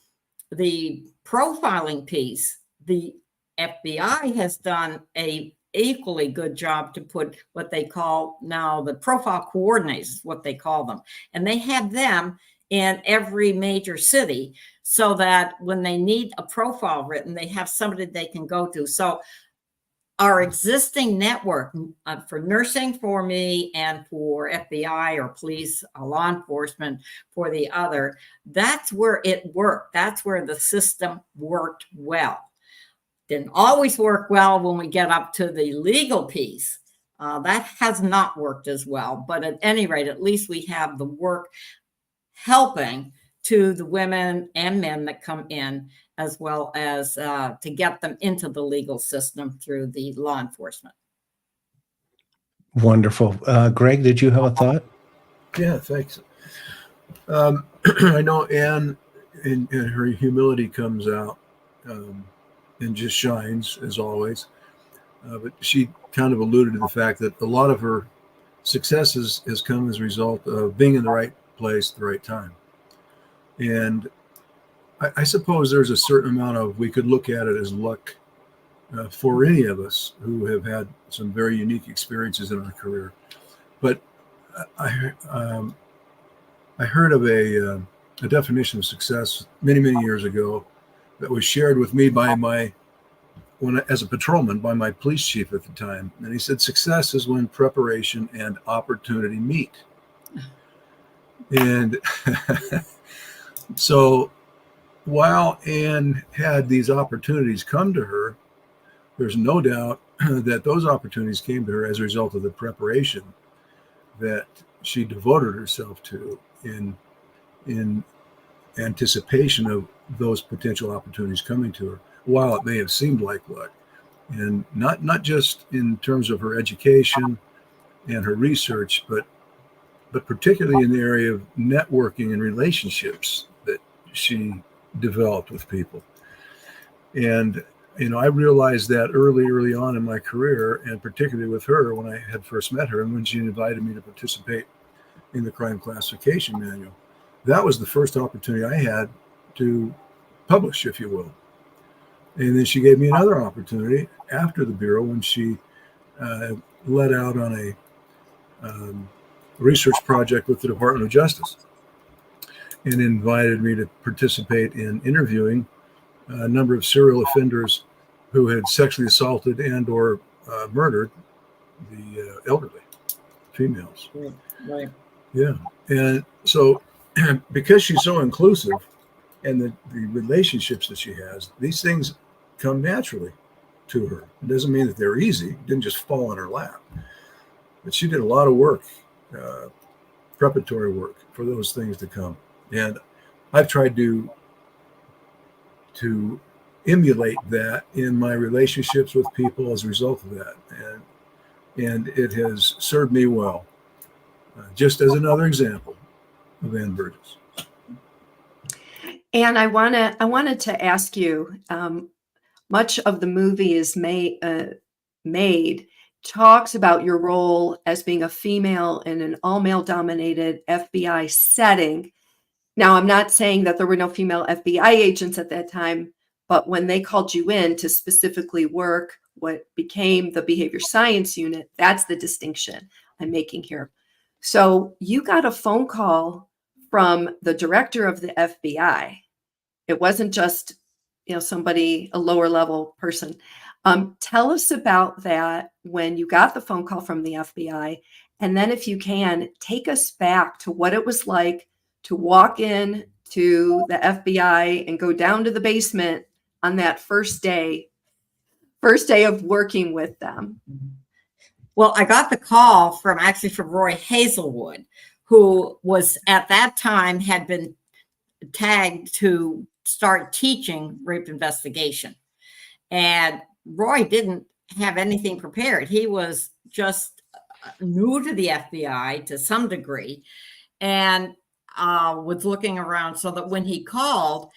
Speaker 10: the profiling piece, the FBI has done a equally good job to put what they call now the profile coordinators, what they call them. And they have them in every major city, so that when they need a profile written, they have somebody they can go to. So our existing network for nursing for me and for FBI or police, law enforcement for the other, that's where it worked. That's where the system worked well. Didn't always work well when we get up to the legal piece. That has not worked as well. But at any rate, at least we have the work helping to the women and men that come in, as well as to get them into the legal system through the law enforcement.
Speaker 1: Wonderful. Greg, did you have a thought?
Speaker 11: Yeah, thanks. I know Anne, and her humility comes out and just shines, as always. But she kind of alluded to the fact that a lot of her successes has come as a result of being in the right place at the right time. And I suppose there's a certain amount of, we could look at it as luck for any of us who have had some very unique experiences in our career. But I heard of a definition of success many, many years ago that was shared with me by as a patrolman, by my police chief at the time. And he said, success is when preparation and opportunity meet. And so while Anne had these opportunities come to her, there's no doubt that those opportunities came to her as a result of the preparation that she devoted herself to in anticipation of those potential opportunities coming to her, while it may have seemed like luck. And not just in terms of her education and her research, but particularly in the area of networking and relationships that she developed with people. And, I realized that early on in my career, and particularly with her when I had first met her and when she invited me to participate in the crime classification manual. That was the first opportunity I had to publish, if you will. And then she gave me another opportunity after the Bureau when she led out on a research project with the Department of Justice and invited me to participate in interviewing a number of serial offenders who had sexually assaulted and or murdered the elderly females.
Speaker 10: Right.
Speaker 11: Yeah. And so because she's so inclusive and the relationships that she has, these things come naturally to her. It doesn't mean that they're easy. It didn't just fall in her lap. But she did a lot of work, preparatory work for those things to come. And I've tried to emulate that in my relationships with people as a result of that. And it has served me well. Just as another example of Anne Burgess.
Speaker 6: And I wanted to ask you, much of the movie is made talks about your role as being a female in an all male dominated FBI setting. Now, I'm not saying that there were no female FBI agents at that time, but when they called you in to specifically work what became the behavior science unit, that's the distinction I'm making here. So you got a phone call from the director of the FBI. It wasn't just, somebody, a lower level person. Tell us about that when you got the phone call from the FBI. And then if you can, take us back to what it was like to walk in to the FBI and go down to the basement on that first day of working with them.
Speaker 10: Well, I got the call from Roy Hazelwood, who was at that time had been tagged to start teaching rape investigation. And Roy didn't have anything prepared. He was just new to the FBI to some degree and was looking around, so that when he called,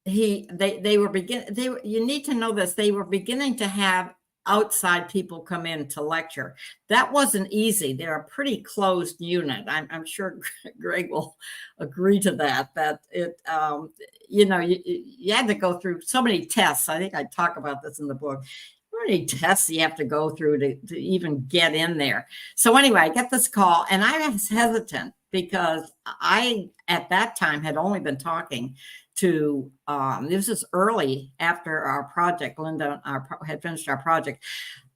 Speaker 10: you need to know this, they were beginning to have outside people come in to lecture. That wasn't easy. They're a pretty closed unit. I'm sure Greg will agree to that it, you had to go through so many tests. I think I talk about this in the book. How many tests you have to go through to even get in there. So anyway, I get this call and I was hesitant because I, at that time, had only been talking to, this is early after our project, Linda had finished our project.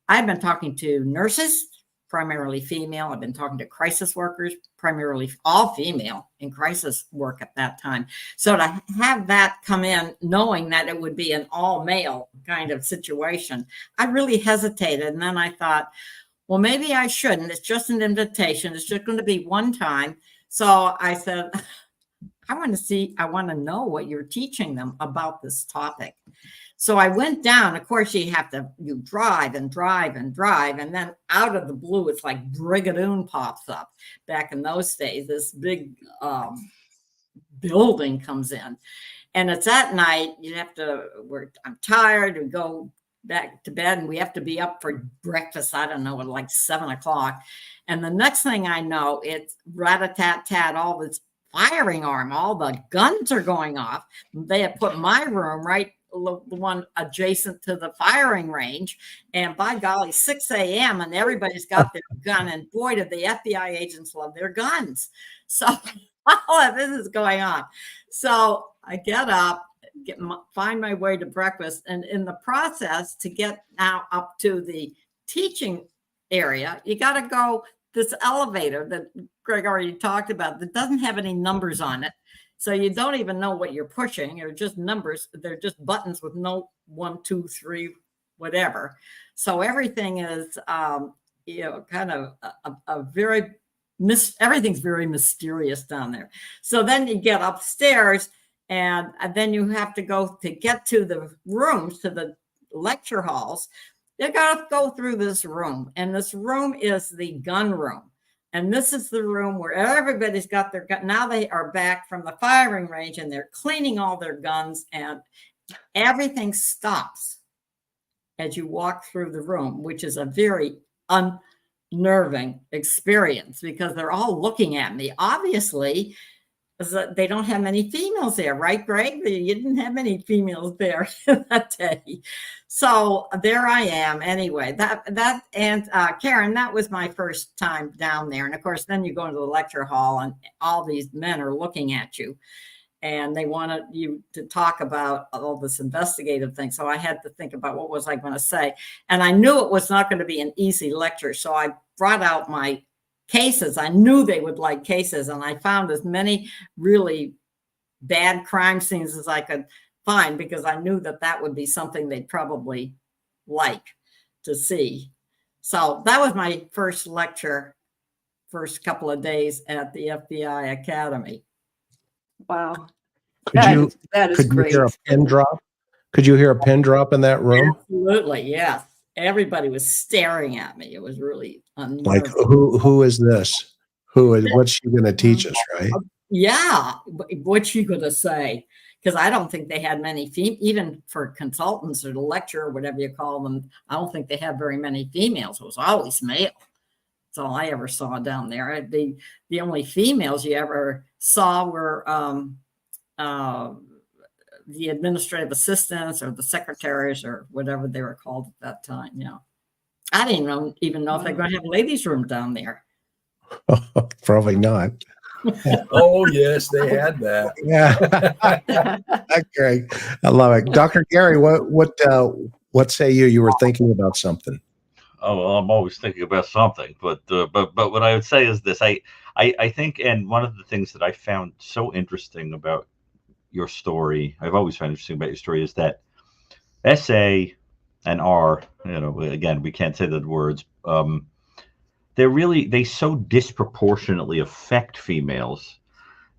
Speaker 10: I've been talking to nurses, primarily female. I've been talking to crisis workers, primarily all female in crisis work at that time. So to have that come in, knowing that it would be an all male kind of situation, I really hesitated. And then I thought, well, maybe I shouldn't. It's just an invitation. It's just going to be one time. So I said, I want to know what you're teaching them about this topic. So I went down. Of course, you drive and drive and drive. And then out of the blue, it's like Brigadoon pops up. Back in those days, this big building comes in. And it's at night. I'm tired. We go back to bed and we have to be up for breakfast. I don't know, at like 7 o'clock. And the next thing I know, it's rat-a-tat-tat, all this firing arm, all the guns are going off. They had put my room right, the one adjacent to the firing range. And by golly, 6 a.m. and everybody's got their gun. And boy, did the FBI agents love their guns. So all of this is going on. So I get up, find my way to breakfast. And in the process to get now up to the teaching area, you got to go this elevator that Greg already talked about that doesn't have any numbers on it. So you don't even know what you're pushing. They're just numbers. They're just buttons with no 1, 2, 3, whatever. So everything is, kind of everything's very mysterious down there. So then you get upstairs and then you have to go to get to the rooms, to the lecture halls. You got to go through this room, and this room is the gun room. And this is the room where everybody's got their gun. Now they are back from the firing range and they're cleaning all their guns, and everything stops as you walk through the room, which is a very unnerving experience because they're all looking at me. Obviously, they don't have many females there, right, Greg? You didn't have many females there that day. So there I am. Anyway, and Karen, that was my first time down there. And of course, then you go into the lecture hall and all these men are looking at you and they wanted you to talk about all this investigative thing. So I had to think about what was I going to say. And I knew it was not going to be an easy lecture. So I brought out my cases. I knew they would like cases, and I found as many really bad crime scenes as I could find because I knew that would be something they'd probably like to see. So that was my first lecture, first couple of days at the FBI Academy.
Speaker 6: Wow.
Speaker 1: That is great. You hear a pin drop? Could you hear a pin drop in that room?
Speaker 10: Absolutely, yes. Everybody was staring at me. It was really unnerving.
Speaker 1: Like, who is this? What's she going to teach us, right?
Speaker 10: Yeah. What's she going to say? because I don't think they had many even for consultants or the lecturer, whatever you call them. I don't think they had very many females. It was always male. That's all I ever saw down there. The only females you ever saw were the administrative assistants or the secretaries or whatever they were called at that time. You know, I didn't even know if they're going to have a ladies' room down there.
Speaker 1: Probably not.
Speaker 11: Oh yes, they had that.
Speaker 1: Yeah. Okay, I love it. Dr. Gary, what say you? You were thinking about something.
Speaker 13: Oh, well, I'm always thinking about something, but what I would say is this: I think, and one of the things that I found so interesting about your story, I've always found interesting about your story, is that SA and R, you know, again, we can't say the words. They so disproportionately affect females,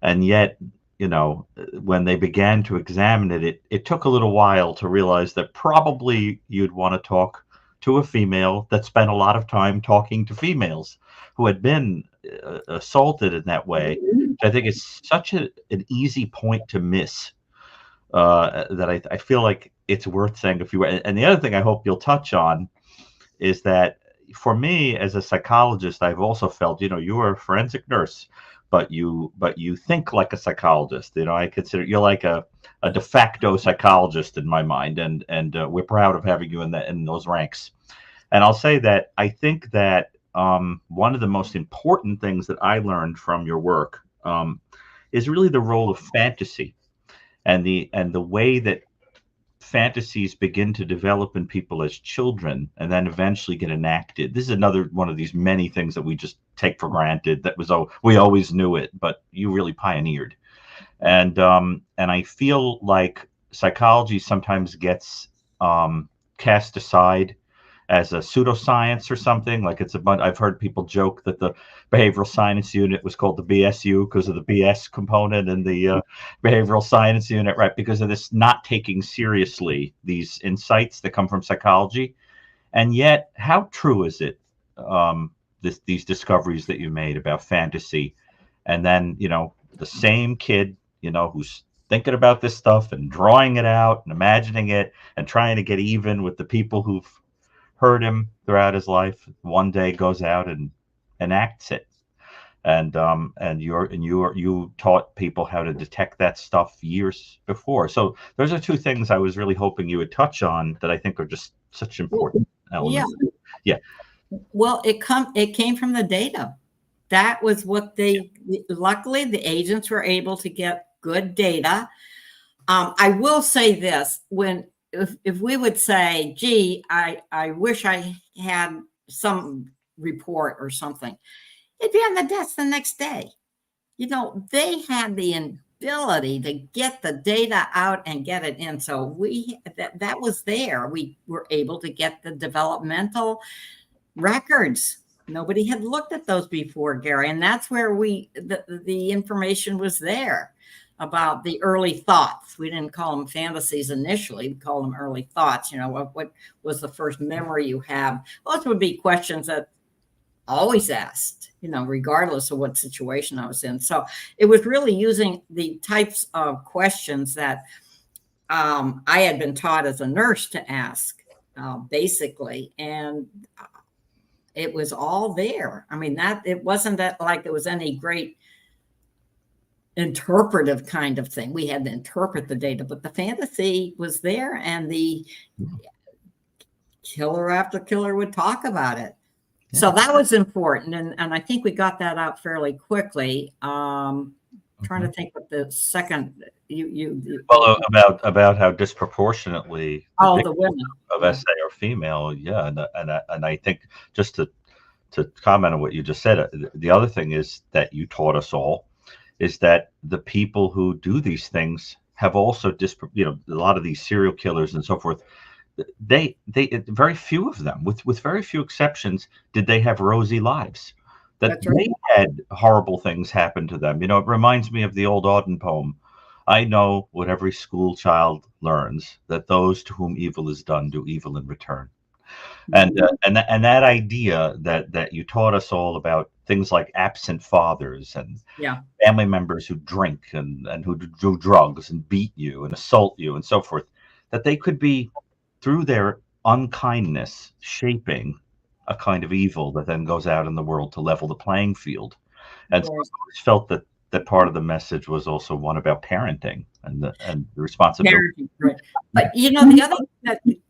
Speaker 13: and yet, you know, when they began to examine it took a little while to realize that probably you'd want to talk to a female that spent a lot of time talking to females who had been assaulted in that way. I think it's such an easy point to miss that I feel like it's worth saying a few words. And the other thing I hope you'll touch on is that for me as a psychologist, I've also felt, you know, you are a forensic nurse, but you think like a psychologist. You know, I consider you're like a de facto psychologist in my mind, and we're proud of having you in those ranks. And I'll say that I think that one of the most important things that I learned from your work is really the role of fantasy, and the way that fantasies begin to develop in people as children and then eventually get enacted. This is another one of these many things that we just take for granted, that was, oh, we always knew it, but you really pioneered. And I feel like psychology sometimes gets cast aside as a pseudoscience or something. Like it's I've heard people joke that the behavioral science unit was called the BSU because of the BS component in the behavioral science unit, right? Because of this not taking seriously these insights that come from psychology. And yet, how true is it, these discoveries that you made about fantasy? And then, you know, the same kid, you know, who's thinking about this stuff and drawing it out and imagining it and trying to get even with the people who've hurt him throughout his life, one day goes out and enacts it. And you taught people how to detect that stuff years before. So those are two things I was really hoping you would touch on that I think are just such important elements. Yeah.
Speaker 10: Well, it came from the data. That was what luckily the agents were able to get good data. I will say this, if we would say, gee, I wish I had some report or something, it'd be on the desk the next day. You know, they had the ability to get the data out and get it in. So that was there. We were able to get the developmental records. Nobody had looked at those before, Gary. And that's where the information was there about the early thoughts. We didn't call them fantasies initially. We called them early thoughts. You know, what was the first memory you have? Those would be questions that always asked, you know, regardless of what situation I was in. So it was really using the types of questions that I had been taught as a nurse to ask, basically. And it was all there. I mean, it wasn't that like it was any great interpretive kind of thing. We had to interpret the data, but the fantasy was there, and the killer after killer would talk about it. Yeah. So that was important, and I think we got that out fairly quickly. Trying to think what the second
Speaker 13: well about how disproportionately
Speaker 10: the women
Speaker 13: of SA are female. Yeah, and I think just to comment on what you just said, the other thing is that you taught us all is that the people who do these things have also you know, a lot of these serial killers and so forth, they very few of them, with very few exceptions, did they have rosy lives. That they had horrible things happen to them. You know, it reminds me of the old Auden poem. I know what every school child learns, that those to whom evil is done do evil in return. And that idea that you taught us all about things like absent fathers and family members who drink and who do drugs and beat you and assault you and so forth, that they could be, through their unkindness, shaping a kind of evil that then goes out in the world to level the playing field. And so I always felt that part of the message was also one about parenting and the responsibility.
Speaker 10: Parenting, right. But the other thing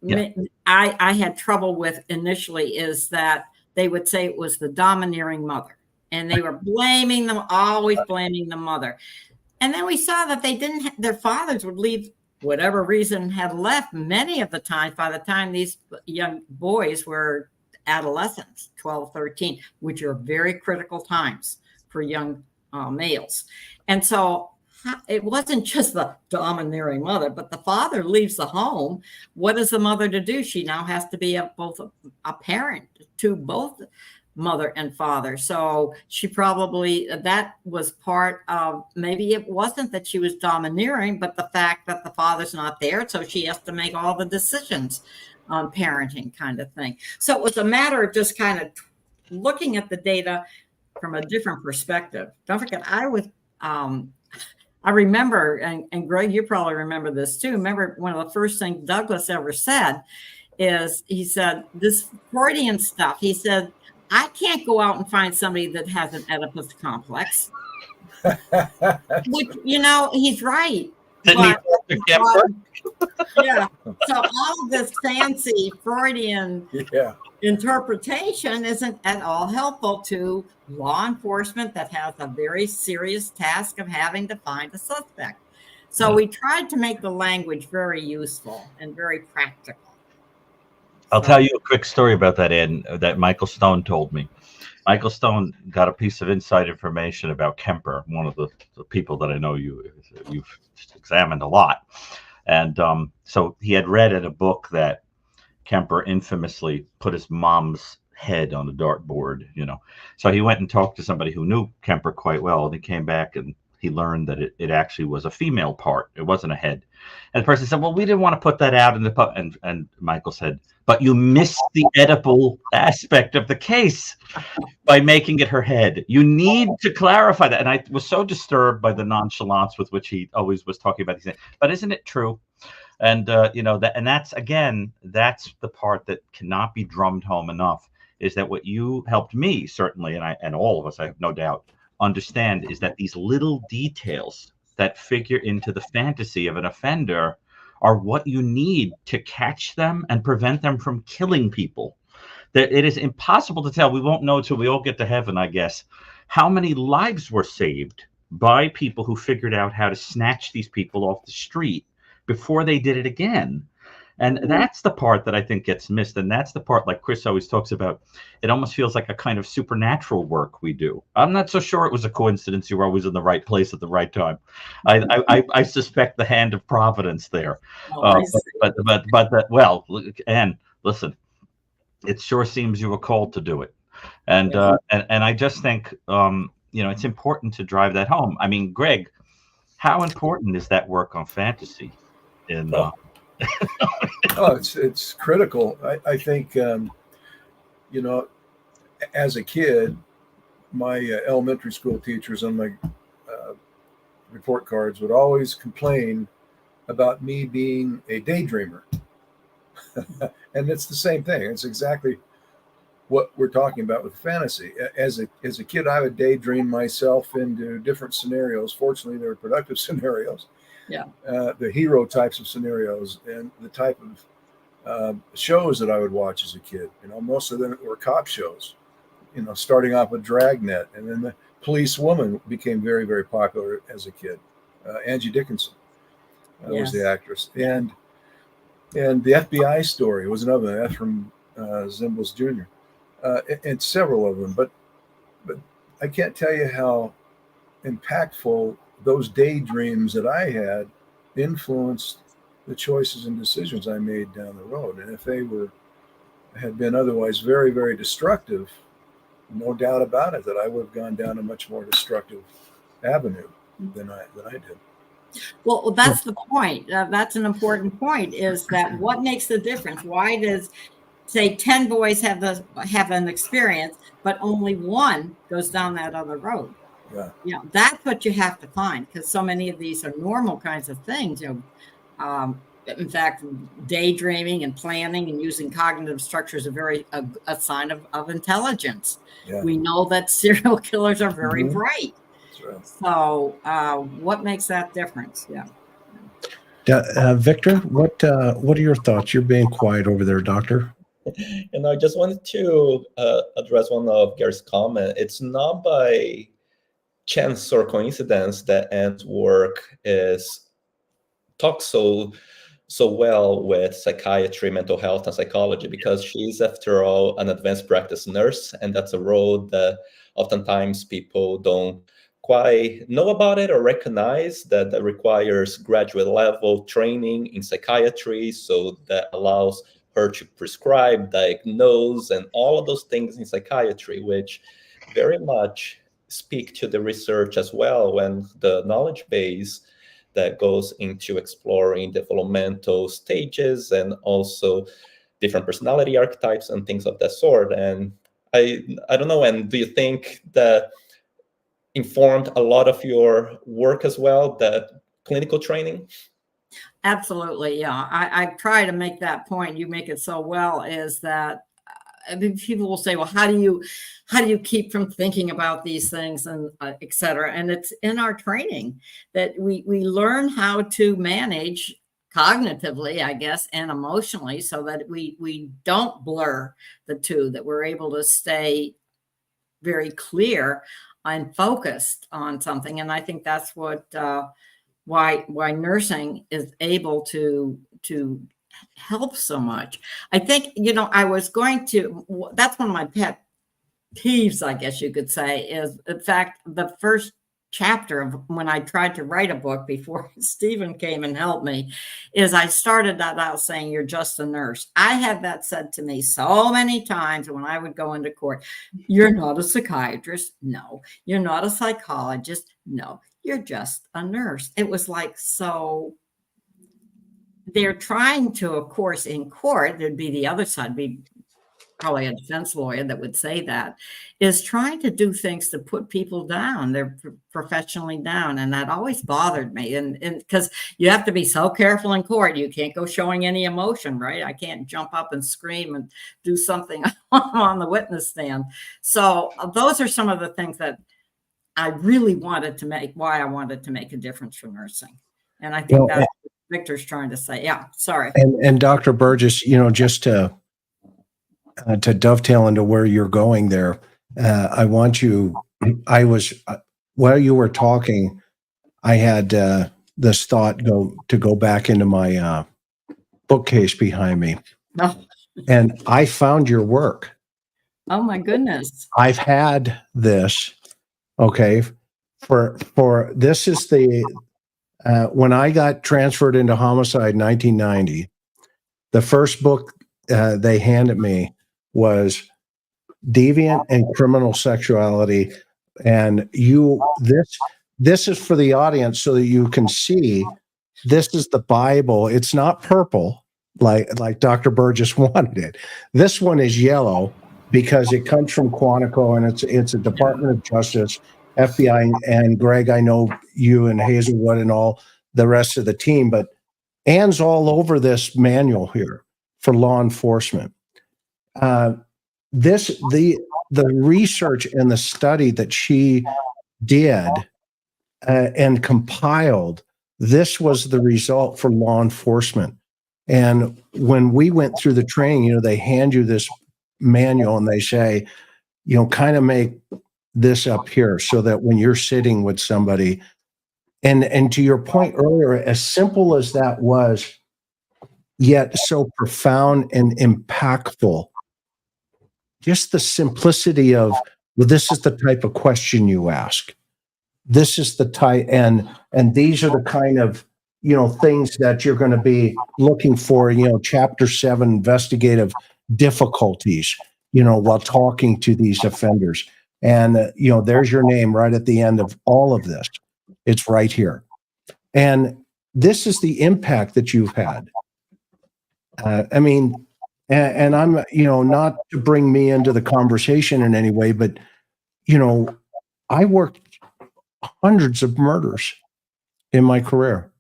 Speaker 10: that I had trouble with initially is that they would say it was the domineering mother, and they were always blaming the mother. And then we saw that they didn't, their fathers would leave, whatever reason had left, many of the times by the time these young boys were adolescents, 12, 13, which are very critical times for young males. And so it wasn't just the domineering mother, but the father leaves the home. What is the mother to do? She now has to be both a parent to both mother and father. So she probably, that was part of, maybe it wasn't that she was domineering, but the fact that the father's not there. So she has to make all the decisions on parenting, kind of thing. So it was a matter of just kind of looking at the data from a different perspective. Don't forget, I remember, and Greg, you probably remember this too. Remember one of the first things Douglas ever said is, he said, this Freudian stuff, he said, I can't go out and find somebody that has an Oedipus complex. Which, he's right. Yeah. So all of this fancy Freudian interpretation isn't at all helpful to law enforcement that has a very serious task of having to find a suspect. So we tried to make the language very useful and very practical.
Speaker 13: I'll tell you a quick story about that, Ed, that Michael Stone told me. Michael Stone got a piece of inside information about Kemper, one of the people that I know you've examined a lot. And so he had read in a book that Kemper infamously put his mom's head on a dartboard, So he went and talked to somebody who knew Kemper quite well, and he came back and he learned that it actually was a female part. It wasn't a head. And the person said, well, we didn't want to put that out in the pub. And Michael said, but you missed the Oedipal aspect of the case by making it her head. You need to clarify that. And I was so disturbed by the nonchalance with which he always was talking about these things. But isn't it true? And, and that's the part that cannot be drummed home enough, is that what you helped me, certainly, and all of us, I have no doubt, understand, is that these little details that figure into the fantasy of an offender are what you need to catch them and prevent them from killing people. That it is impossible to tell. We won't know till we all get to heaven, I guess, how many lives were saved by people who figured out how to snatch these people off the street before they did it again. And that's the part that I think gets missed. And that's the part, like Chris always talks about, it almost feels like a kind of supernatural work we do. I'm not so sure it was a coincidence you were always in the right place at the right time. I suspect the hand of providence there. Anne, listen, it sure seems you were called to do it. And I just think, it's important to drive that home. I mean, Greg, how important is that work on fantasy in
Speaker 11: it's critical. I think, as a kid, my elementary school teachers on my report cards would always complain about me being a daydreamer. And it's the same thing. It's exactly what we're talking about with fantasy. As a kid, I would daydream myself into different scenarios. Fortunately, they were productive scenarios. The hero types of scenarios and the type of shows that I would watch as a kid. Most of them were cop shows, starting off with Dragnet, and then the Police Woman became very, very popular as a kid. Angie Dickinson was the actress, and the FBI Story was another one. That's from Zimbalist Jr. And several of them, but I can't tell you how impactful those daydreams that I had influenced the choices and decisions I made down the road. And if they had been otherwise very, very destructive, no doubt about it that I would have gone down a much more destructive avenue than I did.
Speaker 10: Well, that's the point. That's an important point, is that what makes the difference? Why does say 10 boys have an experience, but only one goes down that other road.
Speaker 11: Yeah.
Speaker 10: Yeah, that's what you have to find, because so many of these are normal kinds of things. In fact, daydreaming and planning and using cognitive structures are a sign of intelligence.
Speaker 11: Yeah.
Speaker 10: We know that serial killers are very bright.
Speaker 11: That's right.
Speaker 10: So what makes that difference? Yeah.
Speaker 1: Victor, what are your thoughts? You're being quiet over there, Doctor.
Speaker 12: And I just wanted to address one of Gary's comment. It's not by chance or coincidence that Anne's work talks so well with psychiatry, mental health, and psychology, because she's, after all, an advanced practice nurse, and that's a role that oftentimes people don't quite know about it or recognize, that requires graduate level training in psychiatry, so that allows her to prescribe, diagnose, and all of those things in psychiatry, which very much speak to the research as well, and the knowledge base that goes into exploring developmental stages and also different personality archetypes and things of that sort. And I don't know, and do you think that informed a lot of your work as well, that clinical training?
Speaker 10: Absolutely, yeah. I try to make that point. You make it so well, is that people will say, well, how do you keep from thinking about these things, and et cetera? And it's in our training that we learn how to manage cognitively, I guess, and emotionally, so that we don't blur the two, that we're able to stay very clear and focused on something. And I think that's what why nursing is able to help so much. I think, that's one of my pet peeves, I guess you could say, is, in fact, the first chapter of when I tried to write a book before Stephen came and helped me, is I started that out saying, you're just a nurse. I had that said to me so many times when I would go into court. You're not a psychiatrist. No. You're not a psychologist. No. You're just a nurse. It was like, so they're trying to, of course, in court, there'd be the other side, be probably a defense lawyer that would say that, is trying to do things to put people down. They're professionally down. And that always bothered me. And because you have to be so careful in court, you can't go showing any emotion, right? I can't jump up and scream and do something on the witness stand. So those are some of the things that I really wanted to make, why I wanted to make a difference for nursing. And I think that's what Victor's trying to say. Yeah, sorry.
Speaker 1: And Dr. Burgess, just to dovetail into where you're going there, while you were talking, I had this thought go back into my bookcase behind me.
Speaker 10: Oh.
Speaker 1: And I found your work.
Speaker 10: Oh my goodness.
Speaker 1: I've had this, okay, for this is when I got transferred into homicide in 1990, the first book they handed me was Deviant and Criminal Sexuality. And this is for the audience so that you can see, this is the Bible. It's not purple like Dr. Burgess wanted it. This one is yellow because it comes from Quantico, and it's a Department of Justice, FBI, and Greg, I know you and Hazelwood and all the rest of the team, but Anne's all over this manual here for law enforcement. The research and the study that she did and compiled, this was the result for law enforcement. And when we went through the training, they hand you this manual and they say, kind of make this up here so that when you're sitting with somebody, and to your point earlier, as simple as that was, yet so profound and impactful, just the simplicity of, well, this is the type of question you ask. This is the type, and these are the kind of, things that you're going to be looking for, Chapter 7 investigative difficulties, while talking to these offenders. And, there's your name right at the end of all of this. It's right here. And this is the impact that you've had. And I'm, not to bring me into the conversation in any way, but, I worked hundreds of murders in my career.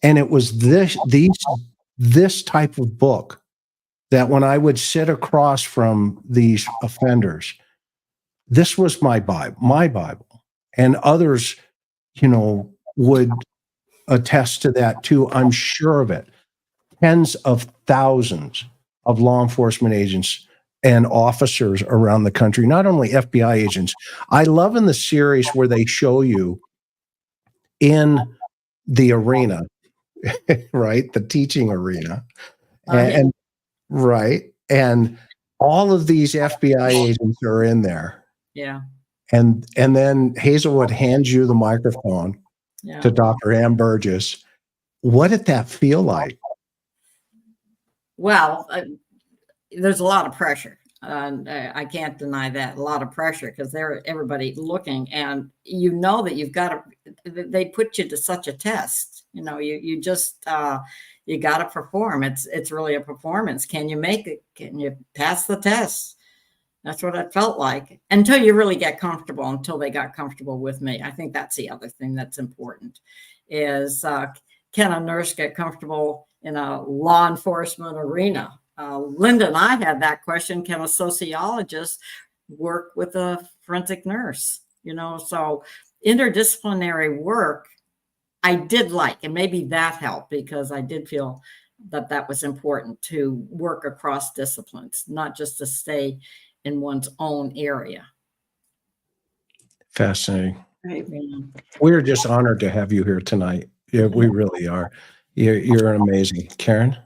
Speaker 1: And it was this type of book that when I would sit across from these offenders, this was my Bible, and others, would attest to that too. I'm sure of it. Tens of thousands of law enforcement agents and officers around the country, not only FBI agents. I love in the series where they show you in the arena, right? The teaching arena. And right. And all of these FBI agents are in there.
Speaker 10: Yeah.
Speaker 1: And then Hazelwood hands you the microphone to Dr. Ann Burgess. What did that feel like?
Speaker 10: Well, there's a lot of pressure. I can't deny that. A lot of pressure because everybody looking, and that you've got to. They put you to such a test. You just you got to perform. It's really a performance. Can you make it? Can you pass the test? That's what it felt like until you really get comfortable. Until they got comfortable with me. I think that's the other thing that's important. Is can a nurse get comfortable in a law enforcement arena? Linda and I had that question. Can a sociologist work with a forensic nurse? So interdisciplinary work, I did like, and maybe that helped because I did feel that was important to work across disciplines, not just to stay in one's own area.
Speaker 1: Fascinating.
Speaker 10: Right.
Speaker 1: We're just honored to have you here tonight. Yeah, we really are. You're amazing. Karen?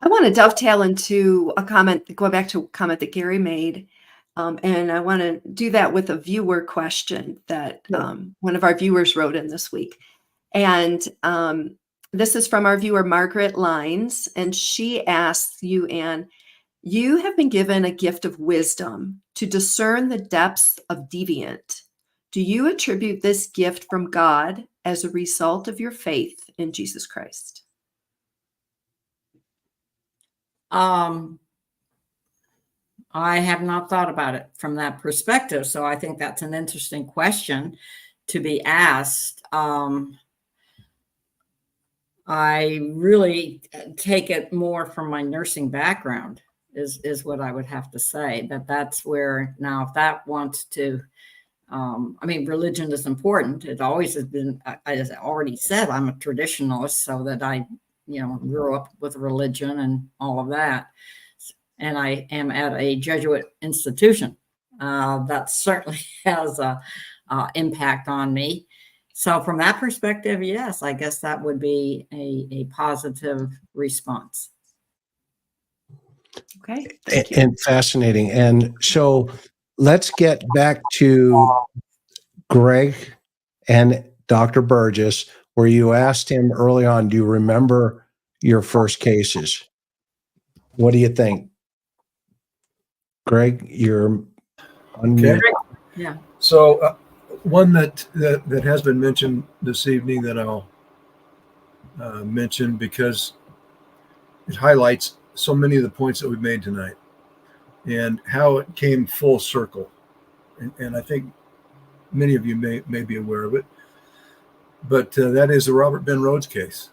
Speaker 6: I want to dovetail into a comment, go back to a comment that Gary made. And I want to do that with a viewer question that one of our viewers wrote in this week. And this is from our viewer, Margaret Lines. And she asks you, Anne, you have been given a gift of wisdom to discern the depths of deviant. Do you attribute this gift from God as a result of your faith in Jesus Christ?
Speaker 10: I have not thought about it from that perspective. So I think that's an interesting question to be asked. I really take it more from my nursing background is what I would have to say. That's where now, if that wants to, religion is important. It always has been. As I already said, I'm a traditionalist, so that I grew up with religion and all of that. And I am at a Jesuit institution. That certainly has a impact on me. So from that perspective, yes, I guess that would be a positive response.
Speaker 6: Okay.
Speaker 1: And fascinating. And so let's get back to Greg and Dr. Burgess, where you asked him early on, do you remember your first cases? What do you think? Greg, you're unmuted.
Speaker 10: Yeah.
Speaker 11: So one that has been mentioned this evening that I'll mention because it highlights so many of the points that we've made tonight and how it came full circle. And I think many of you may be aware of it, but that is the Robert Ben Rhodes case.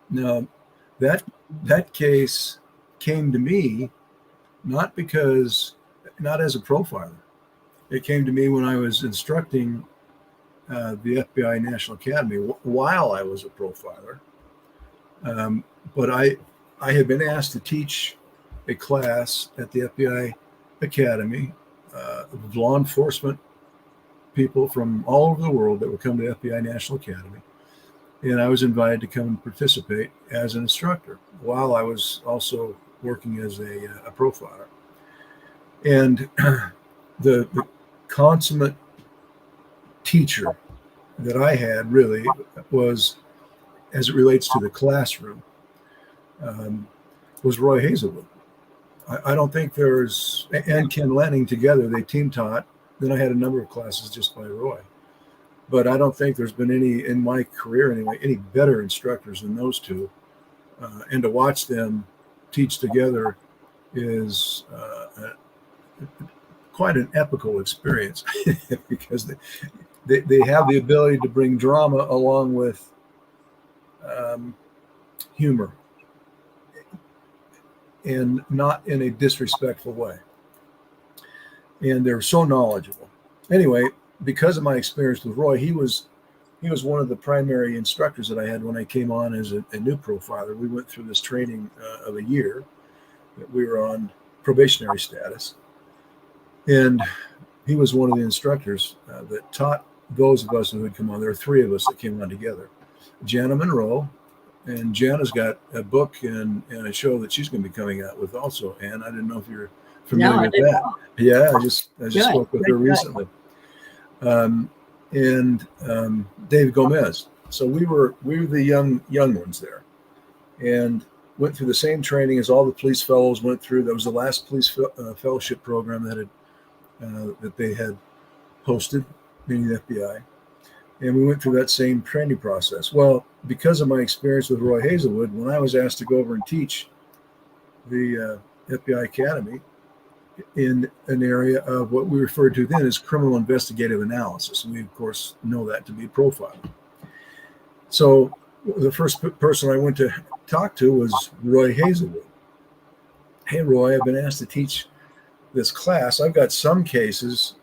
Speaker 11: Now, that case came to me not as a profiler. It came to me when I was instructing the FBI National Academy while I was a profiler. But I had been asked to teach a class at the FBI Academy of law enforcement people from all over the world that would come to FBI National Academy. And I was invited to come and participate as an instructor while I was also working as a profiler. And the consummate teacher that I had really was, as it relates to the classroom, was Roy Hazelwood. I don't think there's, and Ken Lanning together, they team taught. Then I had a number of classes just by Roy. But I don't think there's been any, in my career anyway, any better instructors than those two. And to watch them teach together is quite an epical experience because they have the ability to bring drama along with humor, and not in a disrespectful way. And they're so knowledgeable. Anyway, because of my experience with Roy, he was one of the primary instructors that I had when I came on as a new profiler. We went through this training of a year that we were on probationary status. And he was one of the instructors that taught those of us who had come on. There were 3 of us that came on together. Jana Monroe, and Jana's got a book and a show that she's going to be coming out with also. And I didn't know if you're familiar with that. Know. Yeah, I just spoke with her recently. And Dave Gomez. So we were the young ones there, and went through the same training as all the police fellows went through. That was the last police fellowship program that they had hosted, meaning the FBI. And we went through that same training process. Well, because of my experience with Roy Hazelwood, when I was asked to go over and teach the FBI Academy in an area of what we referred to then as criminal investigative analysis, and we, of course, know that to be profiling. So the first person I went to talk to was Roy Hazelwood. Hey, Roy, I've been asked to teach this class. I've got some cases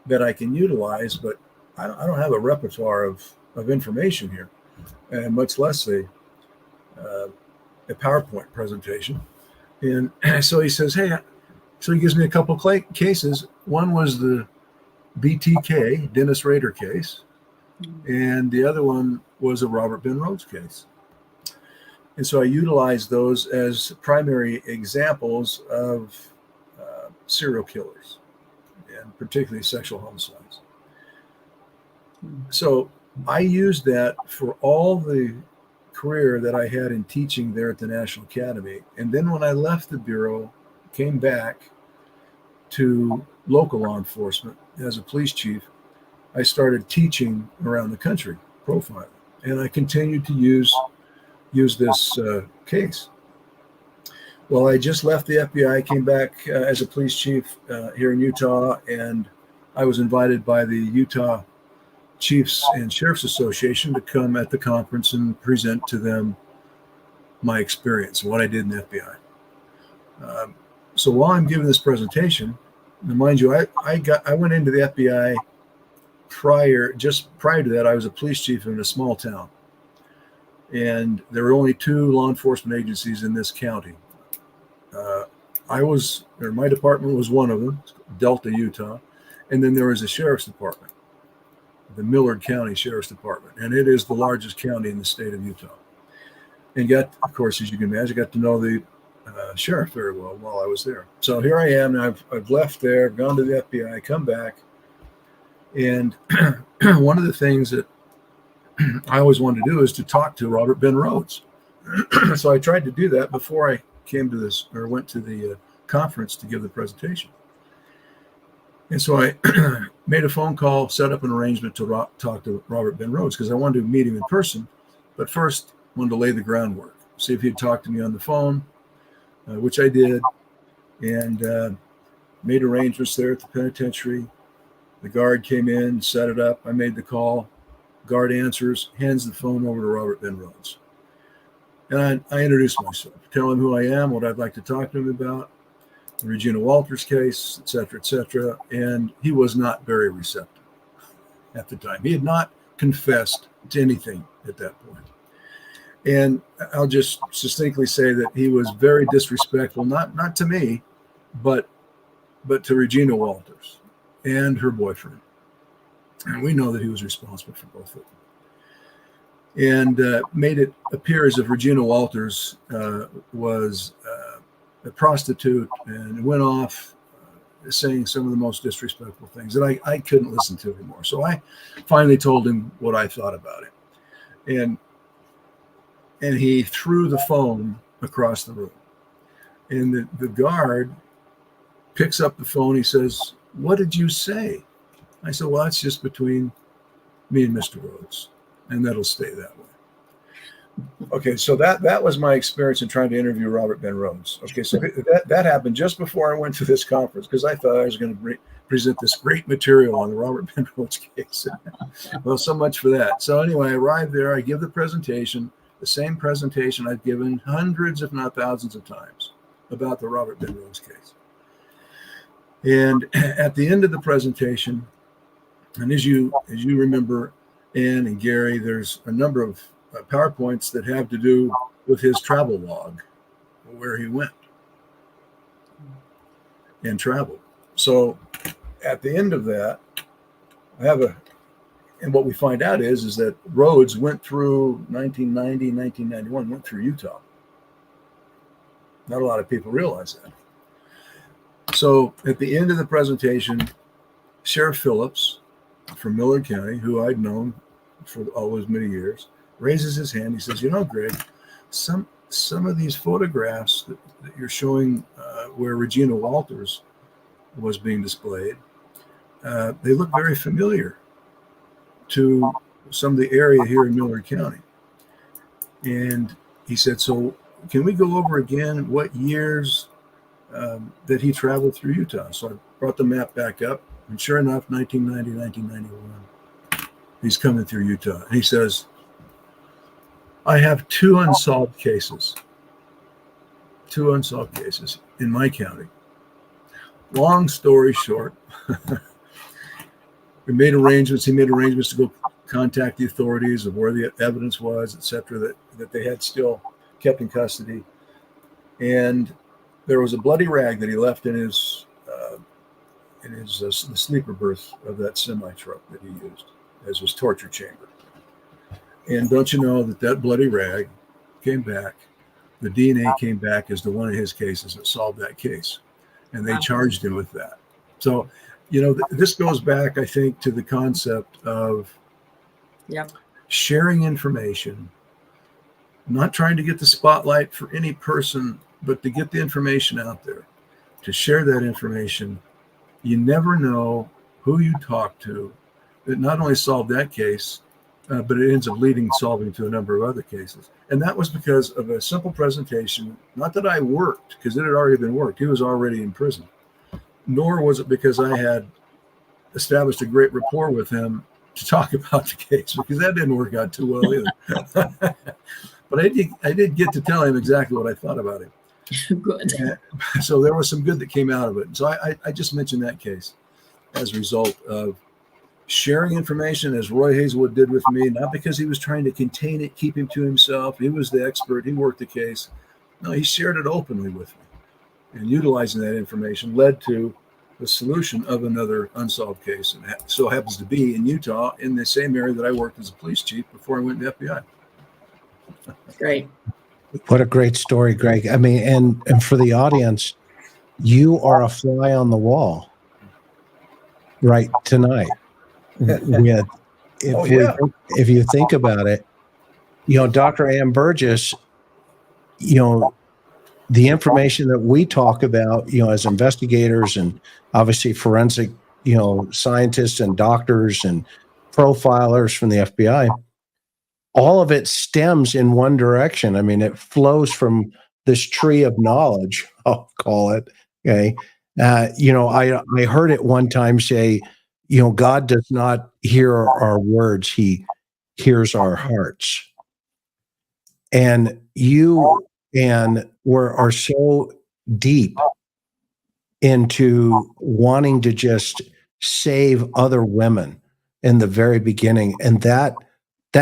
Speaker 11: that I can utilize, but I don't have a repertoire of information here, and much less a PowerPoint presentation. And so he says, hey, so he gives me a couple cases. One was the BTK, Dennis Rader case, and the other one was a Robert Ben Rhodes case. And so I utilized those as primary examples of serial killers, and particularly sexual homicides. So I used that for all the career that I had in teaching there at the National Academy. And then when I left the Bureau, came back to local law enforcement as a police chief, I started teaching around the country profiling. And I continued to use this case. Well, I just left the FBI, came back as a police chief here in Utah, and I was invited by the Utah Chiefs and Sheriffs Association to come at the conference and present to them my experience and what I did in the FBI. So while I'm giving this presentation, and mind you, I went into the FBI prior to that. I was a police chief in a small town, and there were only 2 law enforcement agencies in this county. My department was one of them, Delta, Utah, and then there was a sheriff's department, the Millard County Sheriff's Department, and it is the largest county in the state of Utah. And of course, as you can imagine, got to know the sheriff very well while I was there. So here I am, and I've left there, gone to the FBI, come back, and one of the things that I always wanted to do is to talk to Robert Ben Rhodes. So I tried to do that before I went to the conference to give the presentation. And so I made a phone call, set up an arrangement to talk to Robert Ben Rhodes, because I wanted to meet him in person. But first, I wanted to lay the groundwork, see if he'd talk to me on the phone, which I did, and made arrangements there at the penitentiary. The guard came in, set it up. I made the call. Guard answers, hands the phone over to Robert Ben Rhodes. And I introduced myself, tell him who I am, what I'd like to talk to him about, the Regina Walters case, et cetera, and he was not very receptive at the time. He had not confessed to anything at that point. And I'll just succinctly say that he was very disrespectful, not to me, but to Regina Walters and her boyfriend. And we know that he was responsible for both of them. And made it appear as if Regina Walters was a prostitute, and went off saying some of the most disrespectful things that I couldn't listen to anymore. So I finally told him what I thought about it. And he threw the phone across the room. And the guard picks up the phone. He says, "What did you say?" I said, "Well, that's just between me and Mr. Rhodes, and that'll stay that way." Okay, so that was my experience in trying to interview Robert Ben Rhodes. Okay, so that happened just before I went to this conference because I thought I was going to present this great material on the Robert Ben Rhodes case. Well, so much for that. So anyway, I arrived there. I give the presentation, the same presentation I've given hundreds, if not thousands of times about the Robert Ben Rhodes case. And at the end of the presentation, and as you remember, Ann and Gary, there's a number of PowerPoints that have to do with his travel log, where he went and traveled. So at the end of that, and what we find out is that Rhodes went through 1990, 1991, went through Utah. Not a lot of people realize that. So at the end of the presentation, Sheriff Phillips from Millard County, who I'd known for all those many years, raises his hand. He says, Greg, some of these photographs that you're showing where Regina Walters was being displayed, they look very familiar to some of the area here in Millard County. And he said, so can we go over again what years that he traveled through Utah? So I brought the map back up, and sure enough, 1990, 1991, he's coming through Utah. And he says, I have two unsolved cases in my county. Long story short, he made arrangements to go contact the authorities of where the evidence was, et cetera, that they had still kept in custody. And there was a bloody rag that he left in his the sleeper berth of that semi truck that he used as his torture chamber. And don't you know that bloody rag came back, the DNA came back as to one of his cases that solved that case. And they charged him with that. So, this goes back, I think, to the concept of sharing information, not trying to get the spotlight for any person, but to get the information out there, to share that information. You never know who you talk to that not only solved that case, but it ends up solving to a number of other cases. And that was because of a simple presentation, not that I worked, because it had already been worked. He was already in prison. Nor was it because I had established a great rapport with him to talk about the case, because that didn't work out too well either. But I did get to tell him exactly what I thought about him.
Speaker 10: Good.
Speaker 11: So there was some good that came out of it. So I just mentioned that case as a result of sharing information, as Roy Hazelwood did with me, not because he was trying to contain it, keep him to himself. He was the expert. He worked the case. No, he shared it openly with me. And utilizing that information led to the solution of another unsolved case. And it so happens to be in Utah, in the same area that I worked as a police chief before I went to FBI.
Speaker 10: Great.
Speaker 1: What a great story, Greg. I mean, and for the audience, you are a fly on the wall right tonight. If you think about it, Dr. Ann Burgess, the information that we talk about, as investigators and obviously forensic, scientists and doctors and profilers from the FBI, all of it stems in one direction. I mean, it flows from this tree of knowledge, I'll call it. Okay. I heard it one time say, God does not hear our words. He hears our hearts. And you, Ann, are so deep into wanting to just save other women in the very beginning. And that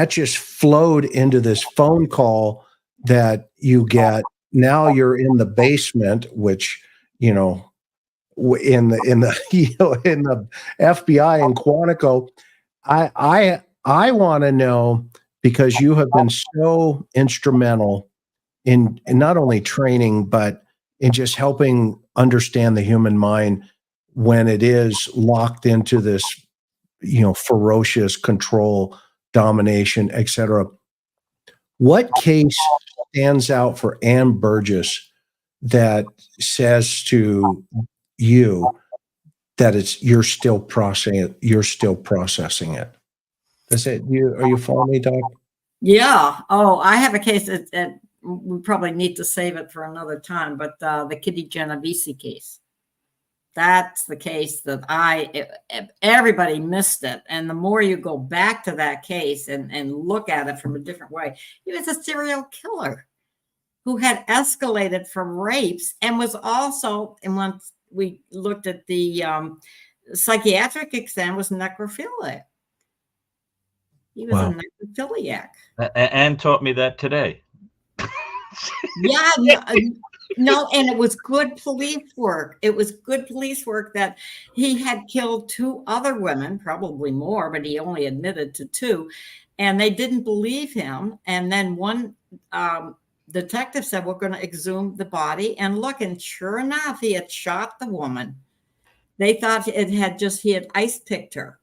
Speaker 1: just flowed into this phone call that you get. Now you're in the basement, which, in the FBI in Quantico. I want to know, because you have been so instrumental in not only training, but in just helping understand the human mind when it is locked into this, ferocious control, domination, etc. What case stands out for Ann Burgess that says to you that you're still processing it? Are you following me, Doc?
Speaker 10: Yeah. Oh, I have a case that we probably need to save it for another time, but the Kitty Genovese case. That's the case that everybody missed it. And the more you go back to that case and look at it from a different way, he was a serial killer who had escalated from rapes and was also, and once we looked at the psychiatric exam, was necrophiliac. He was a necrophiliac.
Speaker 13: And taught me that today.
Speaker 10: Yeah, no, and it was good police work. It was good police work that he had killed 2 other women, probably more, but he only admitted to 2, and they didn't believe him. And then one detective said, "We're going to exhume the body and look," and sure enough, he had shot the woman. They thought he had ice picked her.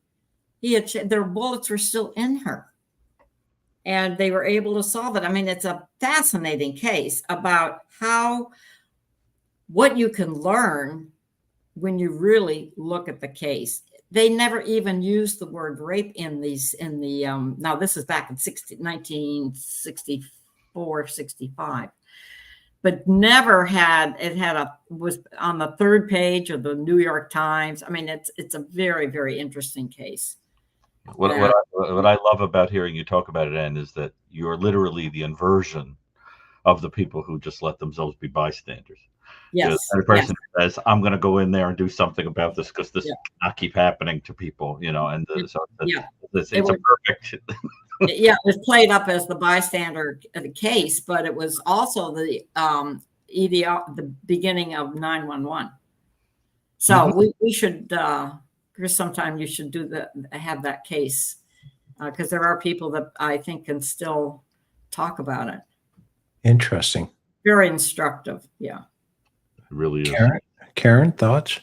Speaker 10: Their bullets were still in her. And they were able to solve it. I mean, it's a fascinating case about what you can learn when you really look at the case. They never even used the word rape now this is back in 1964, 65, but never was on the 3rd page of the New York Times. I mean, it's a very, very interesting case.
Speaker 13: What I love about hearing you talk about it, Ann, is that you're literally the inversion of the people who just let themselves be bystanders.
Speaker 10: Yes.
Speaker 13: The person who says, "I'm going to go in there and do something about this because this cannot keep happening to people," and it's a perfect.
Speaker 10: It was played up as the bystander case, but it was also the beginning of 911. So we should. Chris, sometime you should have that case because there are people that I think can still talk about it.
Speaker 1: Interesting.
Speaker 10: Very instructive. Yeah.
Speaker 13: It really is.
Speaker 1: Karen, thoughts?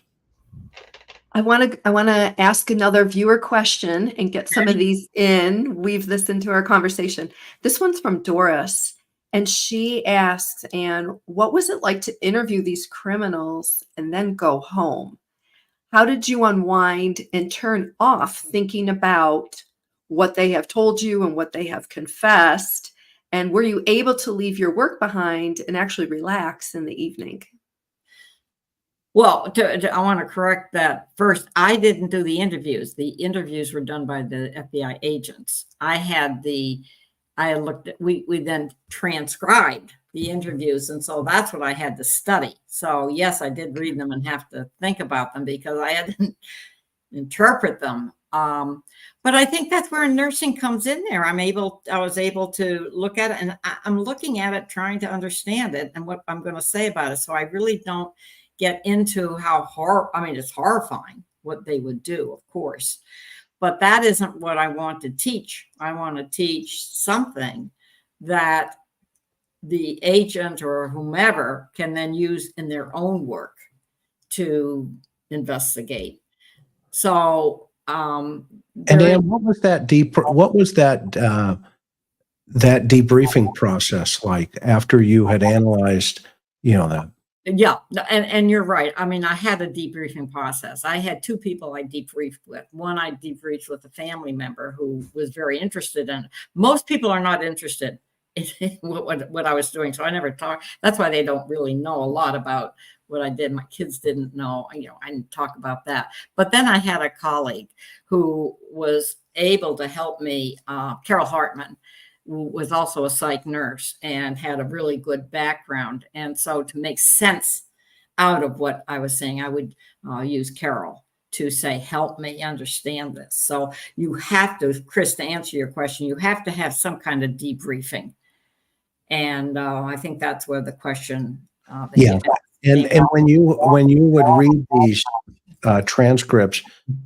Speaker 6: I want to ask another viewer question and get some of these in, weave this into our conversation. This one's from Doris, and she asks, Ann, what was it like to interview these criminals and then go home? How did you unwind and turn off thinking about what they have told you and what they have confessed? And were you able to leave your work behind and actually relax in the evening?
Speaker 10: Well, I want to correct that first. I didn't do the interviews. The interviews were done by the FBI agents. We then transcribed the interviews. And so that's what I had to study. So yes, I did read them and have to think about them because I had to interpret them. But I think that's where nursing comes in there. I was able to look at it, and I'm looking at it, trying to understand it and what I'm going to say about it. So I really don't get into it's horrifying what they would do, of course, but that isn't what I want to teach. I want to teach something that the agent or whomever can then use in their own work to investigate. So,
Speaker 1: and Ann, what was that that debriefing process like after you had analyzed, that?
Speaker 10: Yeah, and you're right. I mean, I had a debriefing process. I had 2 people I debriefed with. One I debriefed with a family member who was very interested in it. Most people are not interested in what I was doing, so I never talked. That's why they don't really know a lot about what I did. My kids didn't know. I didn't talk about that. But then I had a colleague who was able to help me, Carol Hartman, who was also a psych nurse and had a really good background. And so to make sense out of what I was saying, I would use Carol to say, help me understand this. So you have to, Chris, to answer your question, you have to have some kind of debriefing. And I think that's where the question.
Speaker 1: And when you would read these transcripts,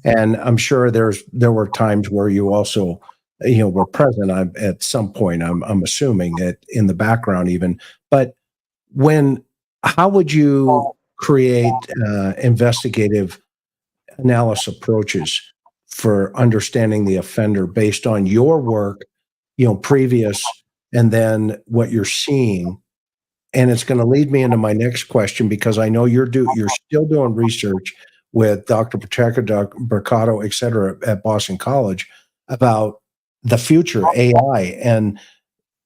Speaker 1: and I'm sure there were times where you also were present at some point, I'm assuming that in the background even, but how would you create investigative analysis approaches for understanding the offender based on your work, previous, and then what you're seeing? And it's going to lead me into my next question, because I know you're still doing research with Dr. Petreca, Dr. Brucato, et cetera, at Boston College about the future AI. And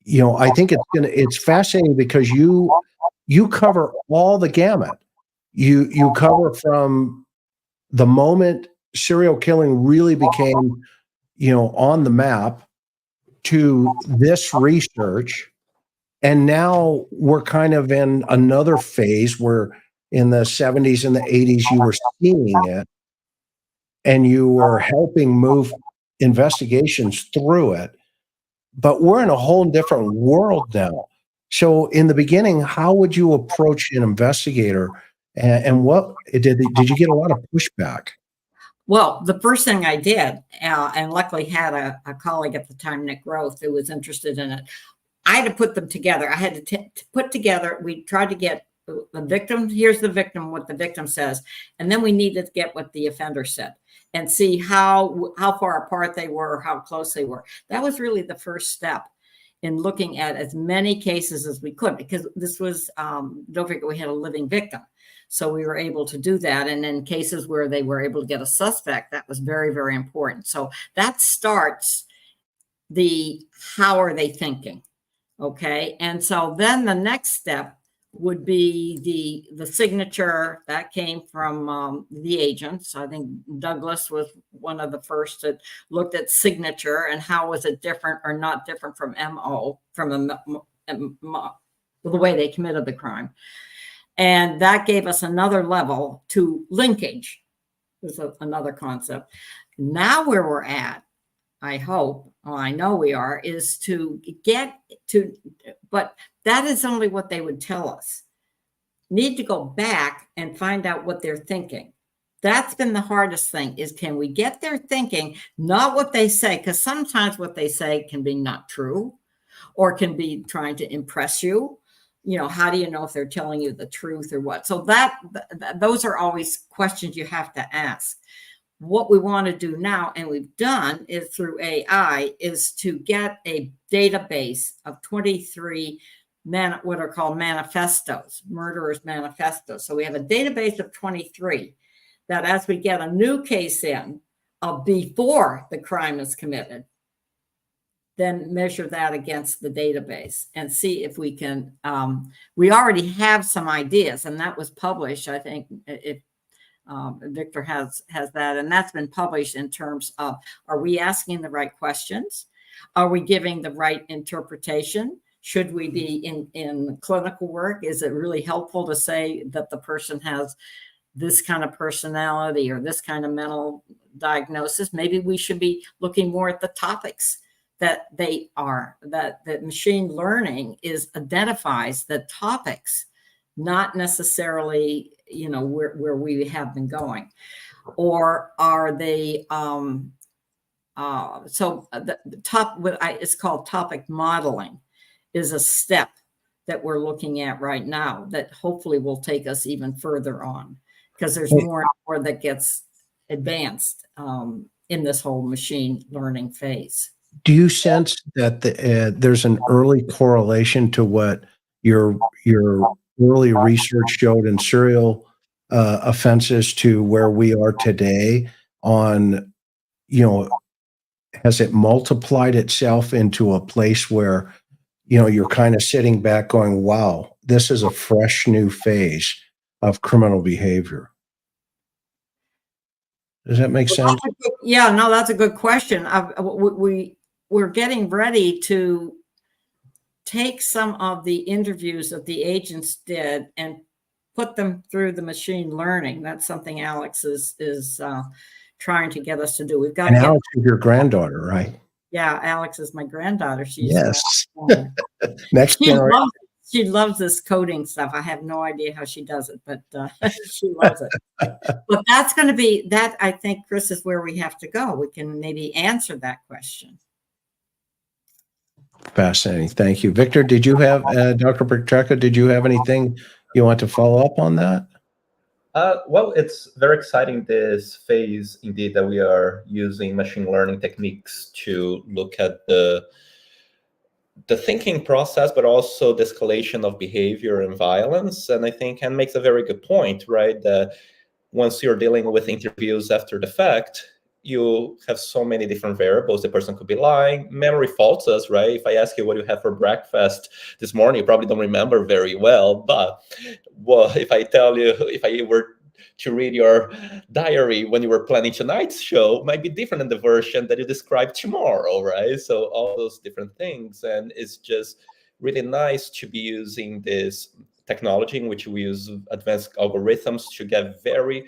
Speaker 1: I think it's fascinating because you cover all the gamut. You cover from the moment serial killing really became, on the map, to this research. And now we're kind of in another phase where in the 70s and the 80s, you were seeing it and you were helping move investigations through it. But we're in a whole different world now. So in the beginning, how would you approach an investigator, and what did you get a lot of pushback?
Speaker 10: Well, the first thing I did, and luckily had a colleague at the time, Nick Roth, who was interested in it. I had to put them together. I had to put together, we tried to get the victim, here's the victim, what the victim says, and then we needed to get what the offender said and see how far apart they were, how close they were. That was really the first step in looking at as many cases as we could, because this was, don't forget, we had a living victim. So we were able to do that. And in cases where they were able to get a suspect, that was very, very important. So that starts the, how are they thinking? Okay. And so then the next step would be the signature that came from the agents. I think Douglas was one of the first that looked at signature and how was it different or not different from MO, from the way they committed the crime. And that gave us another level to linkage. This is another concept. Now where we're at, I hope, well, I know we are, is to get to, but that is only what they would tell us. Need to go back and find out what they're thinking. That's been the hardest thing, is can we get their thinking, not what they say, because sometimes what they say can be not true or can be trying to impress you. How do you know if they're telling you the truth or what? So those are always questions you have to ask. What we want to do now, and we've done, is through AI, is to get a database of 23 what are called manifestos, murderers' manifestos. So we have a database of 23 that, as we get a new case in of before the crime is committed, then measure that against the database and see if we can, we already have some ideas, and that was published. I think if Victor has that, and that's been published in terms of, are we asking the right questions? Are we giving the right interpretation? Should we be in clinical work? Is it really helpful to say that the person has this kind of personality or this kind of mental diagnosis? Maybe we should be looking more at the topics that they are, that machine learning identifies the topics, not necessarily, where we have been going. Or are they, so the top, it's called topic modeling, is a step that we're looking at right now that hopefully will take us even further on, because there's more and more that gets advanced in this whole machine learning phase.
Speaker 1: Do you sense that there's an early correlation to what your early research showed in serial offenses to where we are today on, has it multiplied itself into a place where, you're kind of sitting back going, wow, this is a fresh new phase of criminal behavior? Does that make sense?
Speaker 10: Yeah, no, that's a good question. We're getting ready to take some of the interviews that the agents did and put them through the machine learning. That's something Alex is trying to get us to do. We've got. And
Speaker 1: Alex is your granddaughter, right?
Speaker 10: Yeah, Alex is my granddaughter. She's
Speaker 1: yes. Next generation.
Speaker 10: She loves this coding stuff. I have no idea how she does it, but she loves it. But that's going to be that. I think, Chris, is where we have to go. We can maybe answer that question.
Speaker 1: Fascinating. Thank you. Victor, did you have, Dr. Petreca, did you have anything you want to follow up on that?
Speaker 12: Well, it's very exciting, this phase, indeed, that we are using machine learning techniques to look at the thinking process, but also the escalation of behavior and violence. And I think Anne makes a very good point, right? That once you're dealing with interviews after the fact, you have so many different variables. The person could be lying. Memory faults us, right? If I ask you what you had for breakfast this morning, you probably don't remember very well. But if I tell you, if I were to read your diary when you were planning tonight's show, might be different than the version that you described tomorrow, right? So all those different things. And it's just really nice to be using this technology in which we use advanced algorithms to get very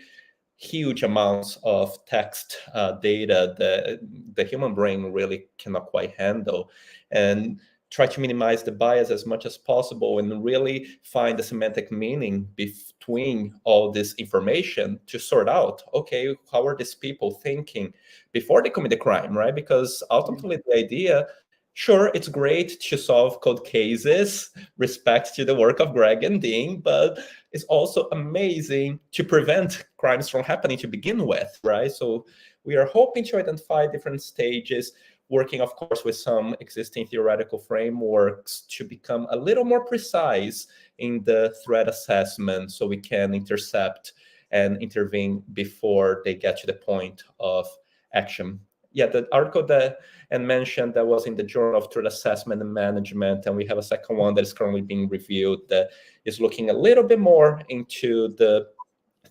Speaker 12: huge amounts of text data that the human brain really cannot quite handle, and try to minimize the bias as much as possible and really find the semantic meaning between all this information to sort out, okay, how are these people thinking before they commit the crime, right? Because ultimately the idea, sure, it's great to solve cold cases, respect to the work of Greg and Dean, but it's also amazing to prevent crimes from happening to begin with, right? So we are hoping to identify different stages, working, of course, with some existing theoretical frameworks to become a little more precise in the threat assessment so we can intercept and intervene before they get to the point of action. Yeah, the article that Anne mentioned that was in the Journal of Threat Assessment and Management, and we have a second one that is currently being reviewed that is looking a little bit more into the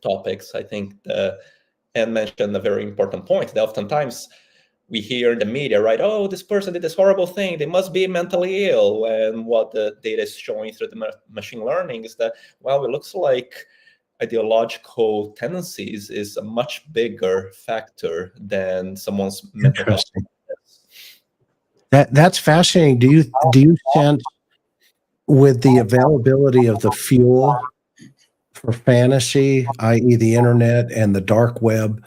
Speaker 12: topics. I think Anne mentioned a very important point that oftentimes we hear in the media, right? Oh, this person did this horrible thing. They must be mentally ill. And what the data is showing through the machine learning is that, well, it looks like ideological tendencies is a much bigger factor than someone's mental health.
Speaker 1: That's fascinating. Do you sense, with the availability of the fuel for fantasy, i.e. the internet and the dark web,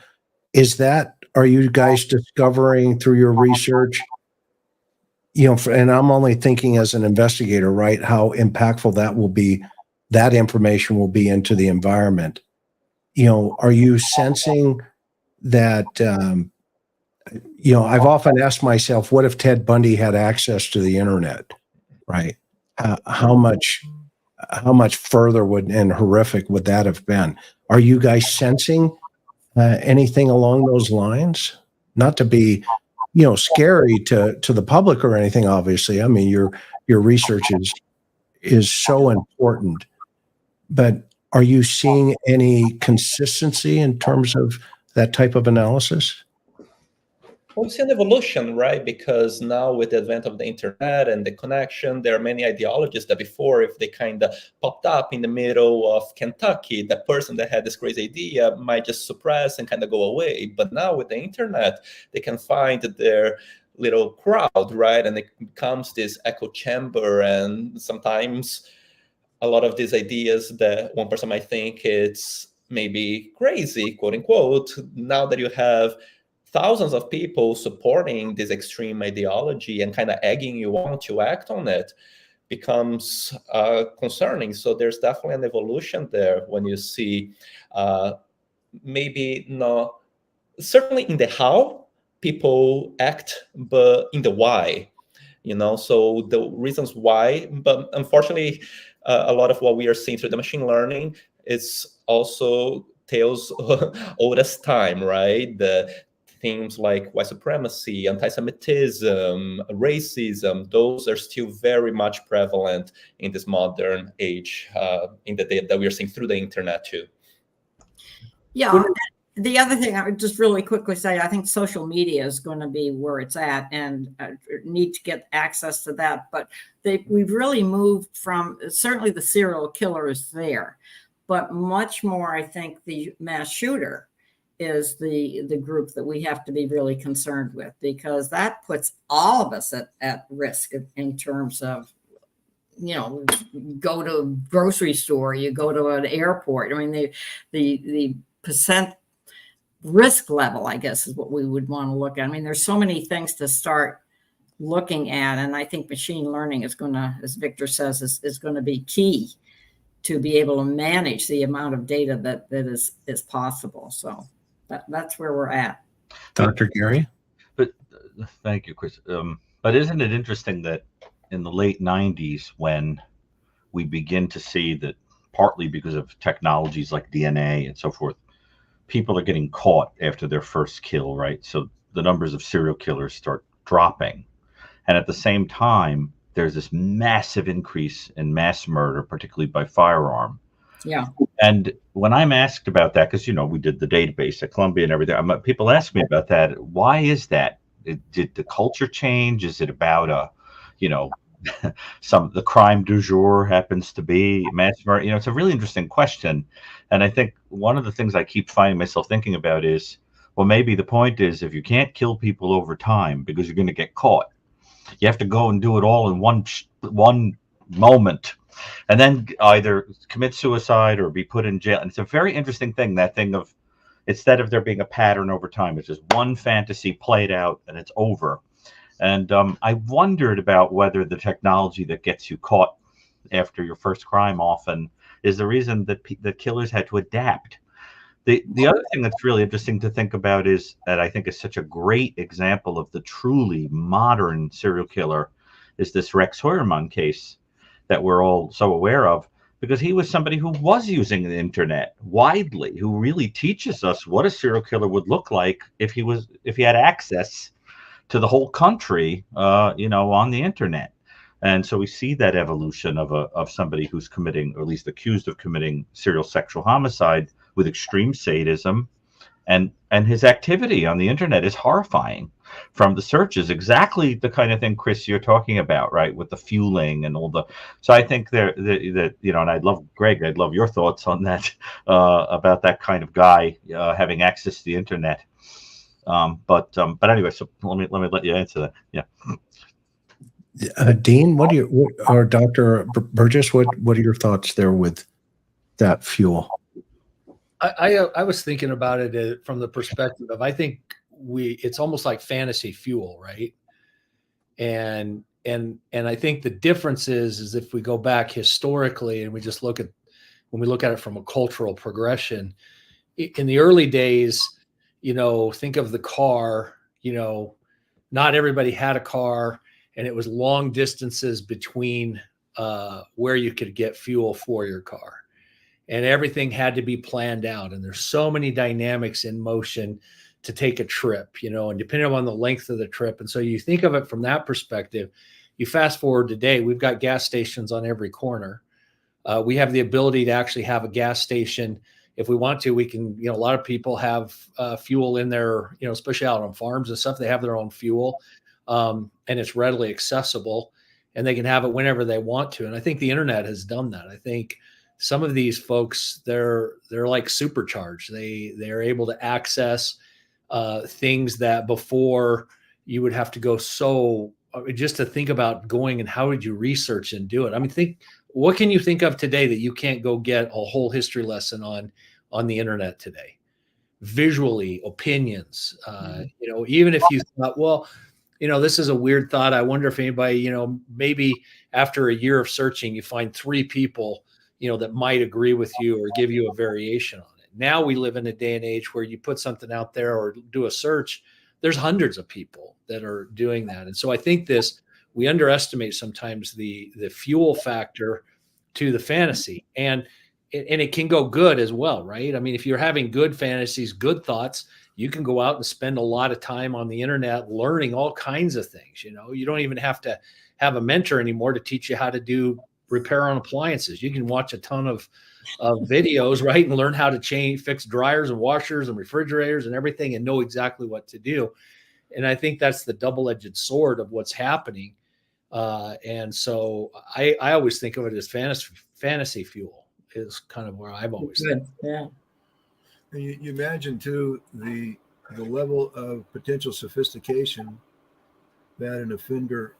Speaker 1: are you guys discovering through your research, and I'm only thinking as an investigator, right, how impactful that information will be into the environment? Are you sensing that, I've often asked myself, what if Ted Bundy had access to the internet, right? How much further and horrific would that have been? Are you guys sensing anything along those lines? Not to be, scary to the public or anything, obviously. I mean, your research is so important, but are you seeing any consistency in terms of that type of analysis?
Speaker 12: Well, we see an evolution, right? Because now with the advent of the internet and the connection, there are many ideologies that before, if they kind of popped up in the middle of Kentucky, the person that had this crazy idea might just suppress and kind of go away. But now with the internet, they can find their little crowd, right? And it becomes this echo chamber. And sometimes a lot of these ideas that one person might think it's maybe crazy, quote unquote, now that you have thousands of people supporting this extreme ideology and kind of egging you on to act on it, becomes concerning. So there's definitely an evolution there when you see maybe not, certainly in the how people act, but in the why, so the reasons why. But unfortunately, a lot of what we are seeing through the machine learning is also tales old as time, right? The themes like white supremacy, anti-Semitism, racism, those are still very much prevalent in this modern age, in the data that we are seeing through the internet too.
Speaker 10: Yeah. The other thing I would just really quickly say, I think social media is going to be where it's at, and need to get access to that. But we've really moved from, certainly the serial killer is there, but much more, I think the mass shooter is the group that we have to be really concerned with, because that puts all of us at risk in terms of, go to a grocery store, you go to an airport. I mean, the percent risk level, I guess, is what we would want to look at. I mean, there's so many things to start looking at. And I think machine learning is going to, as Victor says, is going to be key to be able to manage the amount of data that is possible. So that's where we're at.
Speaker 1: Dr. Gary?
Speaker 13: But thank you, Chris. But isn't it interesting that in the late 90s, when we begin to see that, partly because of technologies like DNA and so forth, people are getting caught after their first kill, right? So the numbers of serial killers start dropping. And at the same time, there's this massive increase in mass murder, particularly by firearm.
Speaker 10: Yeah.
Speaker 13: And when I'm asked about that, because, we did the database at Columbia and everything, people ask me about that. Why is that? Did the culture change? Is it about the crime du jour happens to be mass murder? It's a really interesting question. And I think one of the things I keep finding myself thinking about is, well, maybe the point is, if you can't kill people over time because you're going to get caught, you have to go and do it all in one moment, and then either commit suicide or be put in jail. And it's a very interesting thing, that thing of, instead of there being a pattern over time, it's just one fantasy played out and it's over. And I wondered about whether the technology that gets you caught after your first crime often is the reason that the killers had to adapt. The other thing that's really interesting to think about is that I think is such a great example of the truly modern serial killer is this Rex Heuermann case that we're all so aware of, because he was somebody who was using the internet widely, who really teaches us what a serial killer would look like if he had access to the whole country, on the internet. And so we see that evolution of somebody who's committing, or at least accused of committing, serial sexual homicide with extreme sadism, and his activity on the internet is horrifying. From the searches, exactly the kind of thing, Chris, you're talking about, right, with the fueling and all the. So I think that and I'd love, Greg, I'd love your thoughts on that, about that kind of guy having access to the internet. But anyway, so let me let you answer that. Yeah.
Speaker 1: Dean, or Dr. Burgess, what are your thoughts there with that fuel?
Speaker 14: I was thinking about it from the perspective of, I think it's almost like fantasy fuel, right? And I think the difference is if we go back historically and we just look at it from a cultural progression, in the early days, think of the car, not everybody had a car, and it was long distances between where you could get fuel for your car. And everything had to be planned out. And there's so many dynamics in motion to take a trip, and depending on the length of the trip. And so you think of it from that perspective. You fast forward today, we've got gas stations on every corner. We have the ability to actually have a gas station. If we want to, we can, a lot of people have fuel in their, especially out on farms and stuff, they have their own fuel, and it's readily accessible, and they can have it whenever they want to. And I think the internet has done that. I think some of these folks, they're like supercharged. They're able to access things that before you would have to go. So just to think about going and how would you research and do it? I mean, what can you think of today that you can't go get a whole history lesson on the internet today? Visually, opinions, even if you thought, well, this is a weird thought. I wonder if anybody, maybe after a year of searching, you find 3 people that might agree with you or give you a variation on it. Now we live in a day and age where you put something out there or do a search, there's hundreds of people that are doing that. And so I think we underestimate sometimes the fuel factor to the fantasy, and it can go good as well, right? I mean, if you're having good fantasies, good thoughts, you can go out and spend a lot of time on the internet learning all kinds of things. You don't even have to have a mentor anymore to teach you how to do repair on appliances. You can watch a ton of videos, right, and learn how to fix dryers and washers and refrigerators and everything, and know exactly what to do. And I think that's the double-edged sword of what's happening. And so I always think of it as fantasy fuel is kind of where I've always thought.
Speaker 10: Yeah.
Speaker 11: You imagine too the level of potential sophistication that an offender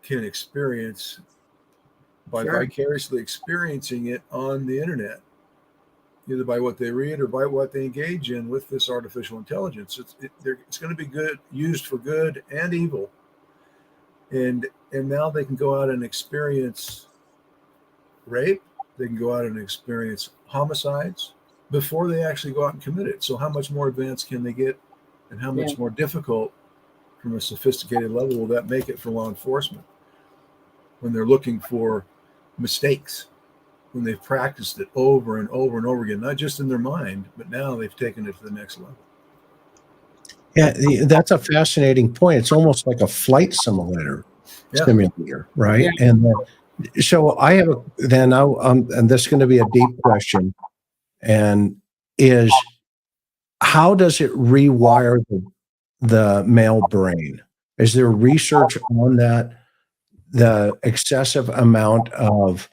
Speaker 11: can experience by vicariously experiencing it on the internet, either by what they read or by what they engage in with this artificial intelligence. It's going to be used for good and evil. And now they can go out and experience rape. They can go out and experience homicides before they actually go out and commit it. So how much more advanced can they get, and how much more difficult from a sophisticated level will that make it for law enforcement when they're looking for mistakes when they've practiced it over and over and over again, not just in their mind, but now they've taken it to the next level.
Speaker 1: Yeah, that's a fascinating point. It's almost like a flight simulator, right?
Speaker 10: Yeah.
Speaker 1: And so I have and this is going to be a deep question, and is how does it rewire the male brain? Is there research on that? The excessive amount of,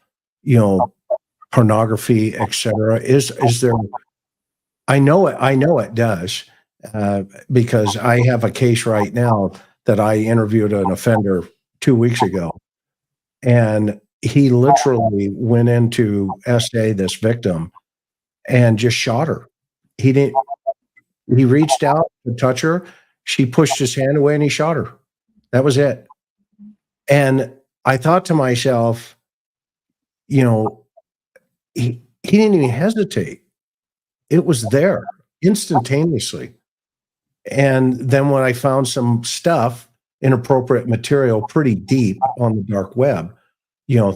Speaker 1: pornography, etc. Is there? I know it does, because I have a case right now that I interviewed an offender 2 weeks ago, and he literally went into SA, this victim, and just shot her. He reached out to touch her. She pushed his hand away and he shot her. That was it. And I thought to myself, he didn't even hesitate. It was there instantaneously. And then when I found some stuff, inappropriate material, pretty deep on the dark web,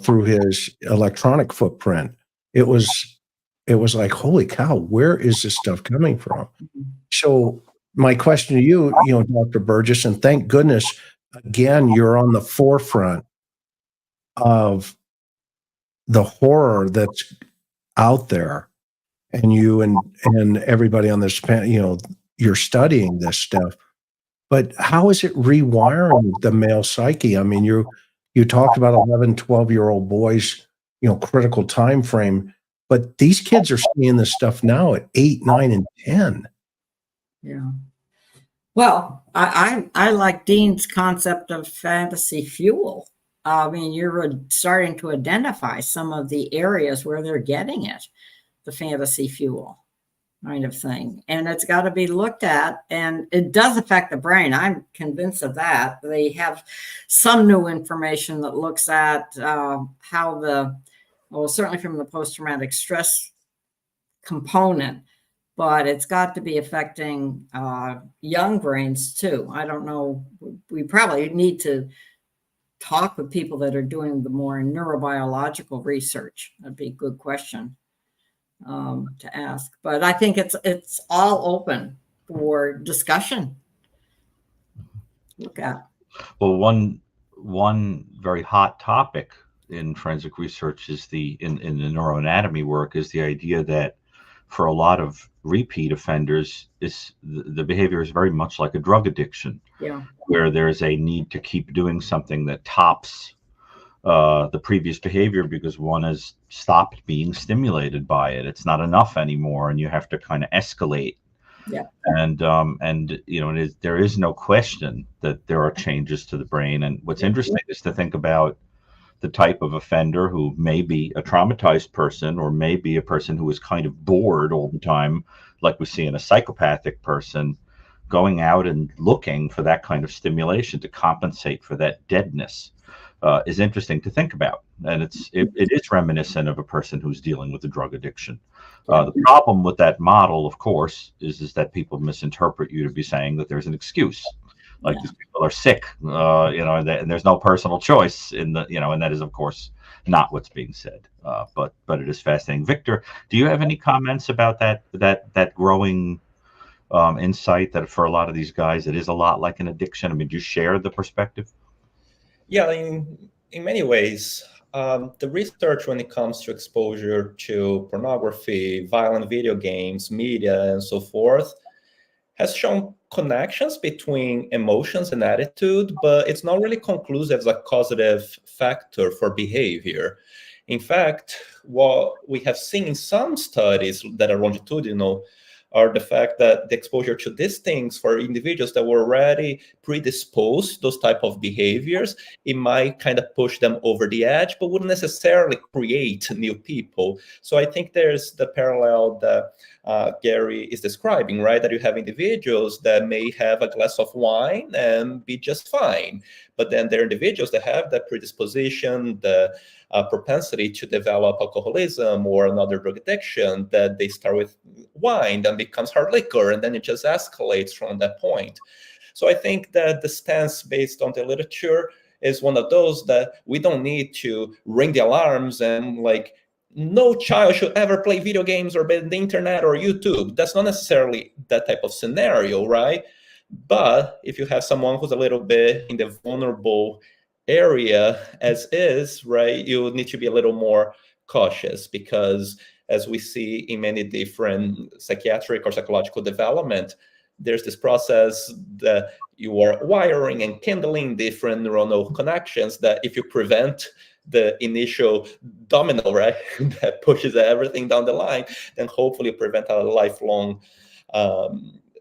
Speaker 1: through his electronic footprint, it was like, holy cow, where is this stuff coming from? So my question to you, Dr. Burgess, and thank goodness, again, you're on the forefront of the horror that's out there, and you and everybody on this panel, you're studying this stuff. But how is it rewiring the male psyche? I mean, you talked about 11, 12-year-old boys, critical time frame, but these kids are seeing this stuff now at 8, 9, and 10.
Speaker 10: Yeah. Well, I like Dean's concept of fantasy fuel. I mean, you're starting to identify some of the areas where they're getting it, the fantasy fuel kind of thing. And it's got to be looked at, and it does affect the brain. I'm convinced of that. They have some new information that looks at how certainly from the post-traumatic stress component, but it's got to be affecting young brains too. I don't know. We probably need to talk with people that are doing the more neurobiological research. That'd be a good question to ask. But I think it's all open for discussion. Look at.
Speaker 13: Well, one very hot topic in forensic research is in the neuroanatomy work is the idea that for a lot of repeat offenders, the behavior is very much like a drug addiction, where there's a need to keep doing something that tops the previous behavior because one has stopped being stimulated by it. It's not enough anymore, and you have to kind of escalate.
Speaker 10: Yeah.
Speaker 13: And there is no question that there are changes to the brain. And what's interesting is to think about the type of offender who may be a traumatized person, or may be a person who is kind of bored all the time, like we see in a psychopathic person, going out and looking for that kind of stimulation to compensate for that deadness. Is interesting to think about, and it is reminiscent of a person who's dealing with a drug addiction. The problem with that model, of course, is that people misinterpret you to be saying that there's an excuse, like these people are sick, and there's no personal choice in the, and that is, of course, not what's being said. But it is fascinating. Victor, do you have any comments about that growing insight that for a lot of these guys it is a lot like an addiction? I mean, do you share the perspective?
Speaker 12: Yeah, in many ways, the research when it comes to exposure to pornography, violent video games, media, and so forth, has shown connections between emotions and attitude, but it's not really conclusive as a causative factor for behavior. In fact, what we have seen in some studies that are longitudinal are the fact that the exposure to these things for individuals that were already predisposed to those type of behaviors, it might kind of push them over the edge, but wouldn't necessarily create new people. So I think there's the parallel that Gary is describing, right? That you have individuals that may have a glass of wine and be just fine, but then there are individuals that have that predisposition, the propensity to develop alcoholism or another drug addiction, that they start with wine, then becomes hard liquor, and then it just escalates from that point. So I think that the stance based on the literature is one of those that we don't need to ring the alarms and no child should ever play video games or be on the internet or YouTube. That's not necessarily that type of scenario, right? But if you have someone who's a little bit in the vulnerable area as is, right, you need to be a little more cautious, because as we see in many different psychiatric or psychological development, there's this process that you are wiring and kindling different neuronal connections that if you prevent the initial domino, right, that pushes everything down the line, then hopefully prevent a lifelong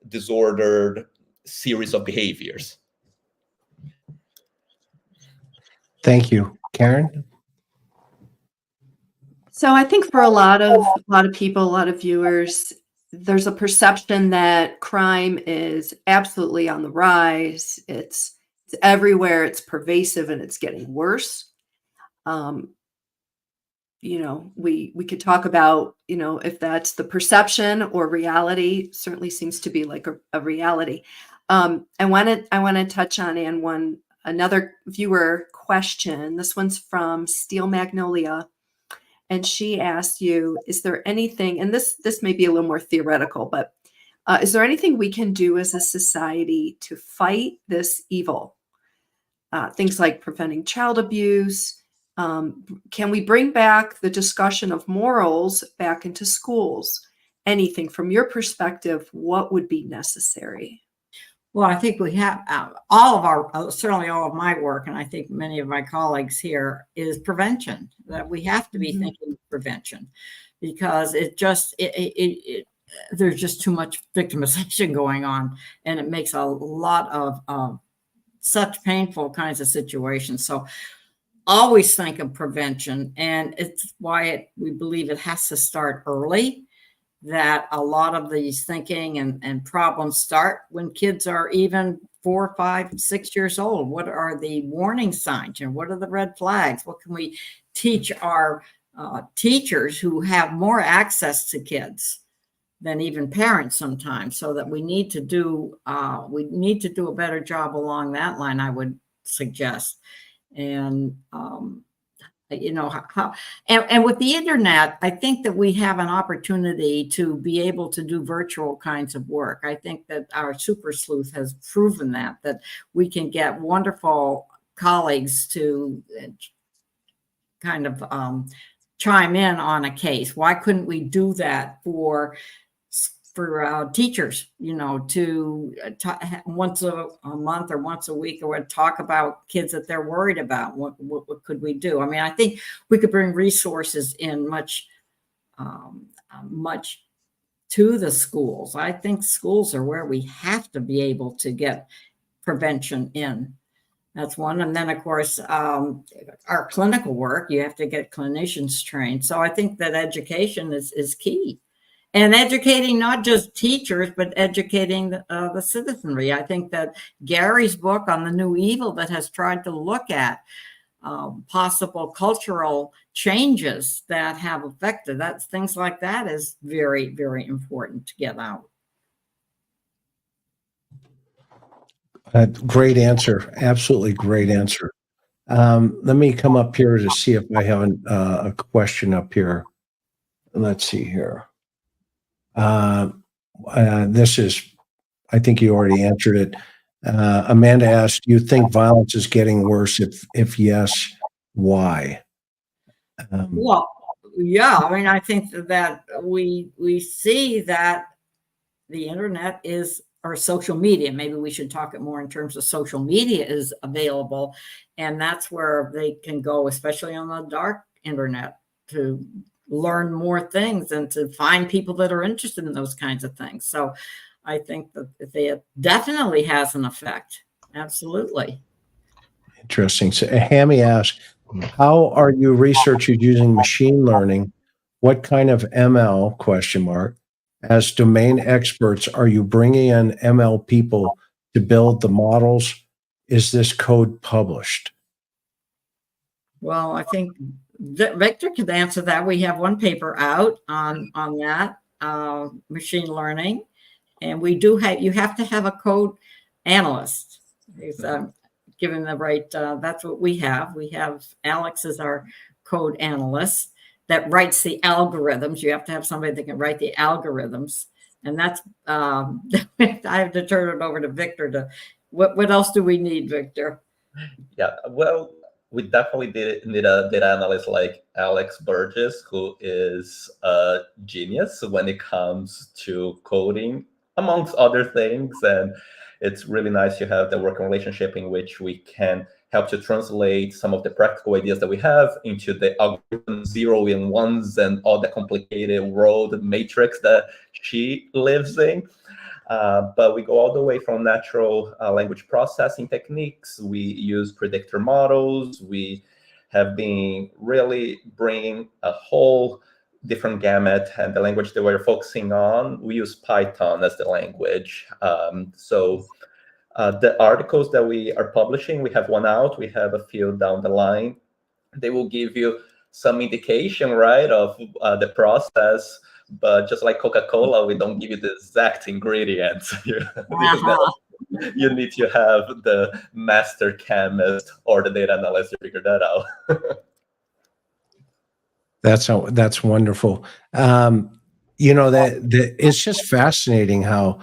Speaker 12: disordered series of behaviors.
Speaker 1: Thank you. Karen?
Speaker 6: So I think for a lot of people, a lot of viewers, there's a perception that crime is absolutely on the rise. It's everywhere, it's pervasive, and it's getting worse. You know, we could talk about, you know, if that's the perception or reality. Certainly seems to be like a reality. I want to touch on another viewer question. This one's from Steel Magnolia. And she asked you, is there anything, and this may be a little more theoretical, but is there anything we can do as a society to fight this evil? Things like preventing child abuse. Can we bring back the discussion of morals back into schools? Anything from your perspective, what would be necessary?
Speaker 10: Well, I think we have all of our, certainly all of my work, and I think many of my colleagues here, is prevention. That we have to be thinking prevention, because there's just too much victimization going on, and it makes a lot of such painful kinds of situations. So always think of prevention, and it's why we believe it has to start early. That a lot of these thinking and problems start when kids are even 4, 5, 6 years old. What are the warning signs? And what are the red flags? What can we teach our teachers who have more access to kids than even parents sometimes? So that we need to do a better job along that line, I would suggest. And you know, and with the internet, I think that we have an opportunity to be able to do virtual kinds of work. I think that our super sleuth has proven that we can get wonderful colleagues to kind of chime in on a case. Why couldn't we do that for teachers, you know, to once a month or once a week, or talk about kids that they're worried about? What could we do? I mean, I think we could bring resources in much to the schools. I think schools are where we have to be able to get prevention in. That's one. And then, of course, our clinical work, you have to get clinicians trained. So I think that education is key. And educating not just teachers, but educating the citizenry. I think that Gary's book on the new evil that has tried to look at possible cultural changes that have affected things like that is very, very important to get out.
Speaker 1: Great answer. Absolutely great answer. Let me come up here to see if I have a question up here. Let's see here. This is, I think you already answered it. Amanda asked, do you think violence is getting worse? If yes, why?
Speaker 10: Well, yeah, I mean, I think that we see that the internet or social media, maybe we should talk it more in terms of social media, is available. And that's where they can go, especially on the dark internet, to learn more things and to find people that are interested in those kinds of things. So I think that it definitely has an effect. Absolutely.
Speaker 1: Interesting. So Hammy asked, how are you researchers using machine learning? What kind of ML ? As domain experts, are you bringing in ML people to build the models? Is this code published?
Speaker 10: Well, I think Victor could answer that. We have one paper out on that machine learning, and we do you have to have a code analyst. He's given the right. That's what we have. We have Alex as our code analyst. that writes the algorithms. You have to have somebody that can write the algorithms. And that's, I have to turn it over to Victor what else do we need, Victor?
Speaker 12: Yeah, well, we definitely need a data analyst like Alex Burgess, who is a genius when it comes to coding, amongst other things. And it's really nice to have the working relationship in which we can help to translate some of the practical ideas that we have into the algorithm 0 and 1s and all the complicated world matrix that she lives in. But we go all the way from natural language processing techniques. We use predictor models. We have been really bringing a whole different gamut, and the language that we're focusing on, we use Python as the language. So the articles that we are publishing, we have one out, we have a few down the line. They will give you some indication, right, of the process. But just like Coca-Cola, we don't give you the exact ingredients. You need to have the master chemist or the data analyst to figure that out.
Speaker 1: That's wonderful. You know, that it's just fascinating how,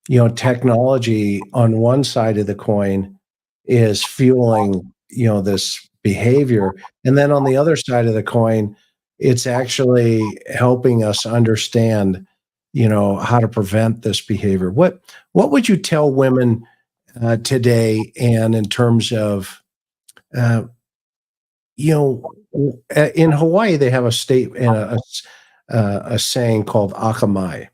Speaker 1: you know, technology on one side of the coin is fueling, you know, this behavior, and then on the other side of the coin, it's actually helping us understand, you know, how to prevent this behavior. What would you tell women today, and in terms of, you know, in Hawaii they have a state and a saying called akamai,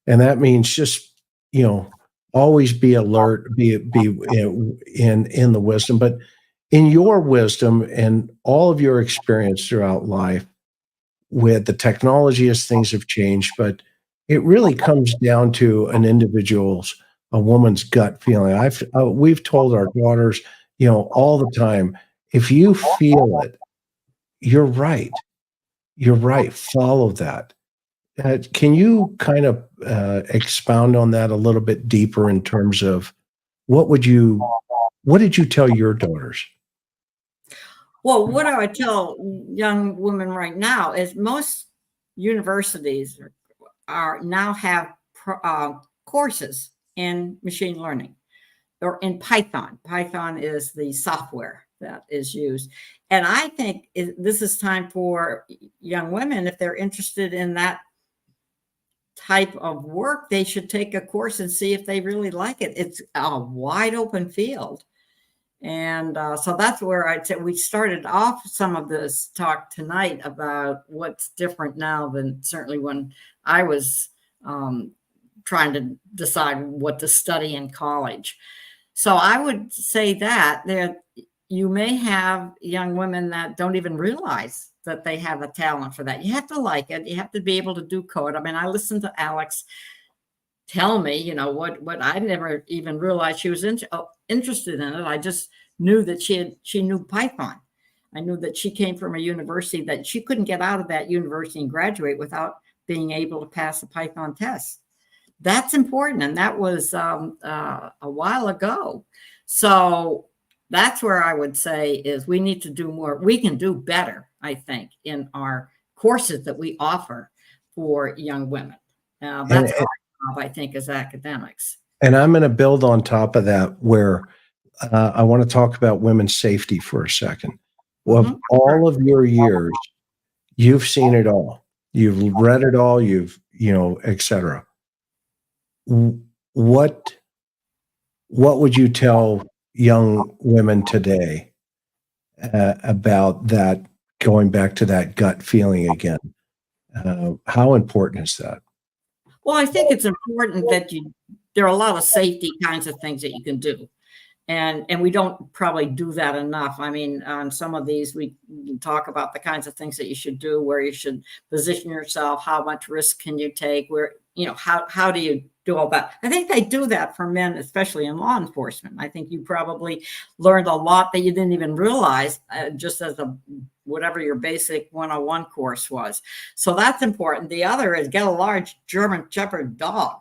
Speaker 1: and that means just, you know, always be alert, be in the wisdom. But in your wisdom and all of your experience throughout life with the technology as things have changed, but it really comes down to an individual's, a woman's gut feeling. We've told our daughters, you know, all the time, if you feel it, you're right. You're right. Follow that. Can you kind of expound on that a little bit deeper in terms of what did you tell your daughters?
Speaker 10: Well, what I would tell young women right now is most universities are now have courses in machine learning or in Python. Python is the software that is used. And I think this is time for young women, if they're interested in that type of work, they should take a course and see if they really like it. It's a wide open field. And so that's where I'd say we started off some of this talk tonight about what's different now than certainly when I was trying to decide what to study in college. So I would say that you may have young women that don't even realize that they have a talent for that. You have to like it. You have to be able to do code. I mean, I listened to Alex tell me, you know, what I never even realized she was interested in it. I just knew that she knew Python. I knew that she came from a university that she couldn't get out of that university and graduate without being able to pass a Python test. That's important. And that was a while ago. So that's where I would say is we need to do more. We can do better, I think, in our courses that we offer for young women. That's our job, I think, as academics.
Speaker 1: And I'm going to build on top of that, where I want to talk about women's safety for a second. Well, of all of your years, you've seen it all. You've read it all. You've, you know, et cetera. What would you tell young women today about that, going back to that gut feeling again? How important is that?
Speaker 10: Well, I think it's important that there are a lot of safety kinds of things that you can do. And we don't probably do that enough. I mean, on some of these, we talk about the kinds of things that you should do, where you should position yourself, how much risk can you take, where, you know, how do you do all that? I think they do that for men, especially in law enforcement. I think you probably learned a lot that you didn't even realize just as whatever your basic 101 course was. So that's important. The other is get a large German Shepherd dog.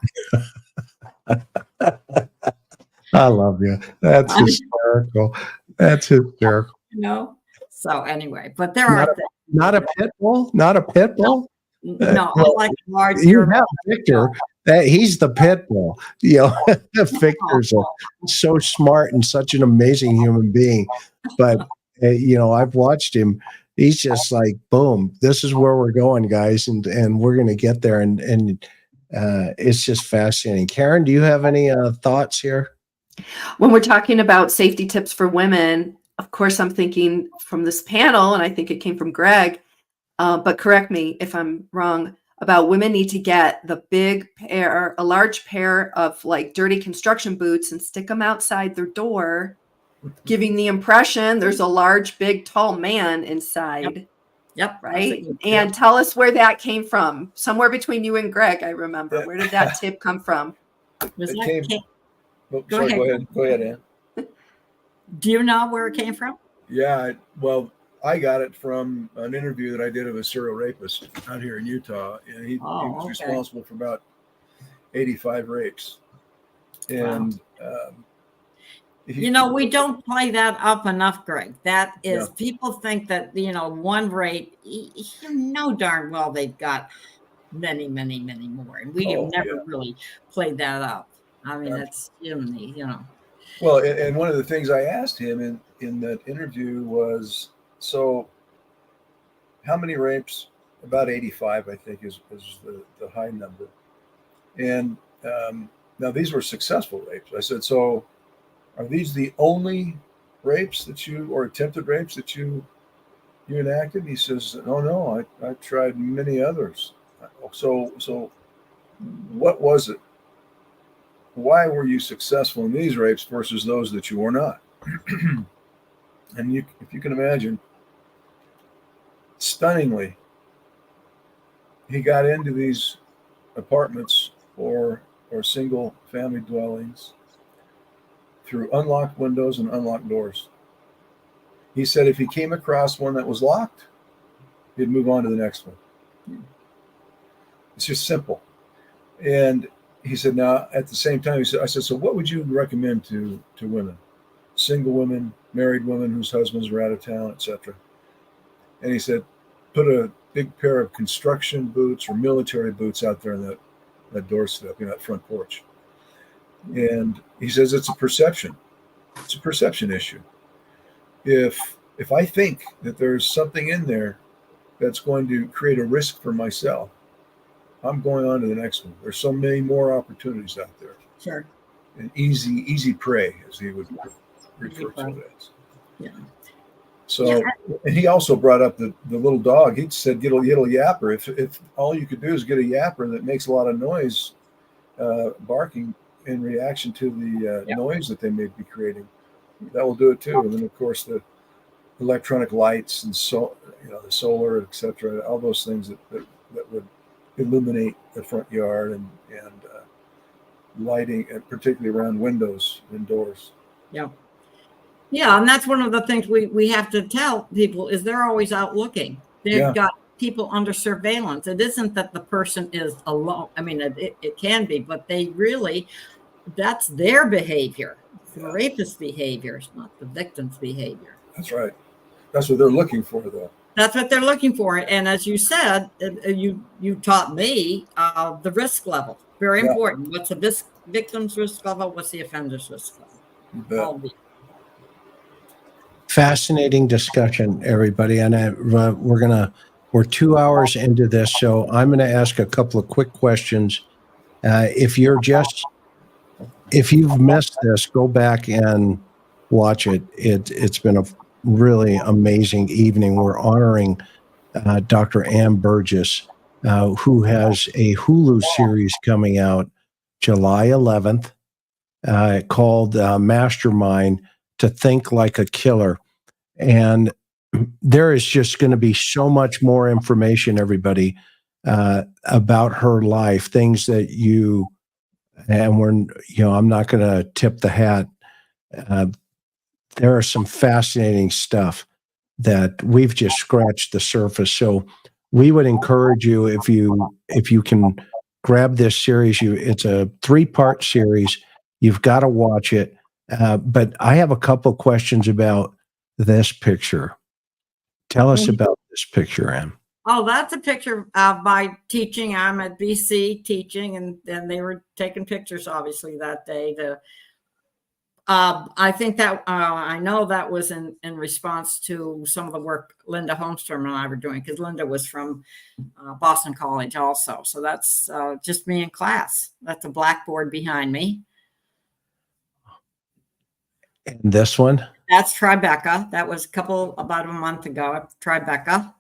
Speaker 1: I love you. That's hysterical. That's hysterical.
Speaker 10: You know? So anyway, but there are
Speaker 1: Not a pit bull? Not a pit bull?
Speaker 10: No, I like large.
Speaker 1: You have Victor. He's the pit bull. You know, Victor's so smart and such an amazing human being. But, you know, I've watched him. He's just like, boom, this is where we're going, guys. And we're going to get there. And it's just fascinating. Karen, do you have any thoughts here?
Speaker 6: When we're talking about safety tips for women, of course, I'm thinking from this panel, and I think it came from Greg, but correct me if I'm wrong, about women need to get the a large pair of like dirty construction boots and stick them outside their door, giving the impression there's a large, big, tall man inside.
Speaker 10: Yep.
Speaker 6: Right. And tell us where that came from. Somewhere between you and Greg, I remember. Where did that tip come from?
Speaker 11: Go ahead, Ann.
Speaker 10: Do you know where it came from?
Speaker 11: Yeah, well, I got it from an interview that I did of a serial rapist out here in Utah, and he was responsible for about 85 rapes. And
Speaker 10: you know, we don't play that up enough, Greg. That is, people think that, you know, one rape, you know darn well they've got many, many, many more. And we have never really played that up. I mean, that's me, you know.
Speaker 11: Well, and one of the things I asked him in that interview was, so how many rapes? About 85, I think, is the high number. And now these were successful rapes. I said, so are these the only rapes that or attempted rapes that you enacted? He says, no, I tried many others. So what was it? Why were you successful in these rapes versus those that you were not? And if you can imagine, stunningly, he got into these apartments or single family dwellings through unlocked windows and unlocked doors. He said if he came across one that was locked, he'd move on to the next one. It's just simple. And he said, now at the same time, I said, so what would you recommend to women? Single women, married women whose husbands are out of town, etc. And he said, put a big pair of construction boots or military boots out there on that doorstep, that front porch. And he says it's a perception. It's a perception issue. If I think that there's something in there that's going to create a risk for myself, I'm going on to the next one. There's so many more opportunities out there.
Speaker 10: Sure.
Speaker 11: And easy prey, as he would refer to it as.
Speaker 10: Yeah.
Speaker 11: So, and he also brought up the little dog. He said, get a yapper. If all you could do is get a yapper that makes a lot of noise, barking in reaction to the noise that they may be creating, that will do it too. And then, of course, the electronic lights and the solar, etc. All those things that would illuminate the front yard and lighting, and particularly around windows and doors.
Speaker 10: Yeah. Yeah, and that's one of the things we have to tell people is they're always out looking. They've got people under surveillance. It isn't that the person is alone. I mean, it can be, but that's their behavior. It's the rapist's behavior. It's not the victim's behavior.
Speaker 11: That's right. That's what they're looking for, though.
Speaker 10: That's what they're looking for. And as you said, you taught me the risk level. Very important. What's the victim's risk level? What's the offender's risk level?
Speaker 1: Fascinating discussion, everybody. And we're 2 hours into this, so I'm going to ask a couple of quick questions. If you've missed this, go back and watch it. It's been a really amazing evening. We're honoring Dr. Ann Burgess, who has a Hulu series coming out July 11th called Mastermind, To Think Like a Killer. And there is just going to be so much more information, everybody, about her life, things that I'm not going to tip the hat. There are some fascinating stuff that we've just scratched the surface. So we would encourage you, if you can grab this series, it's a 3-part series. You've got to watch it. But I have a couple questions about this picture. Tell us about this picture, Ann?
Speaker 10: Oh, that's a picture of my teaching. I'm at BC teaching, and then they were taking pictures, obviously, that day. I think that I know that was in response to some of the work Linda Holmstrom and I were doing, because Linda was from Boston College also. So that's just me in class. That's a blackboard behind me.
Speaker 1: And this one?
Speaker 10: That's Tribeca. That was about a month ago at Tribeca,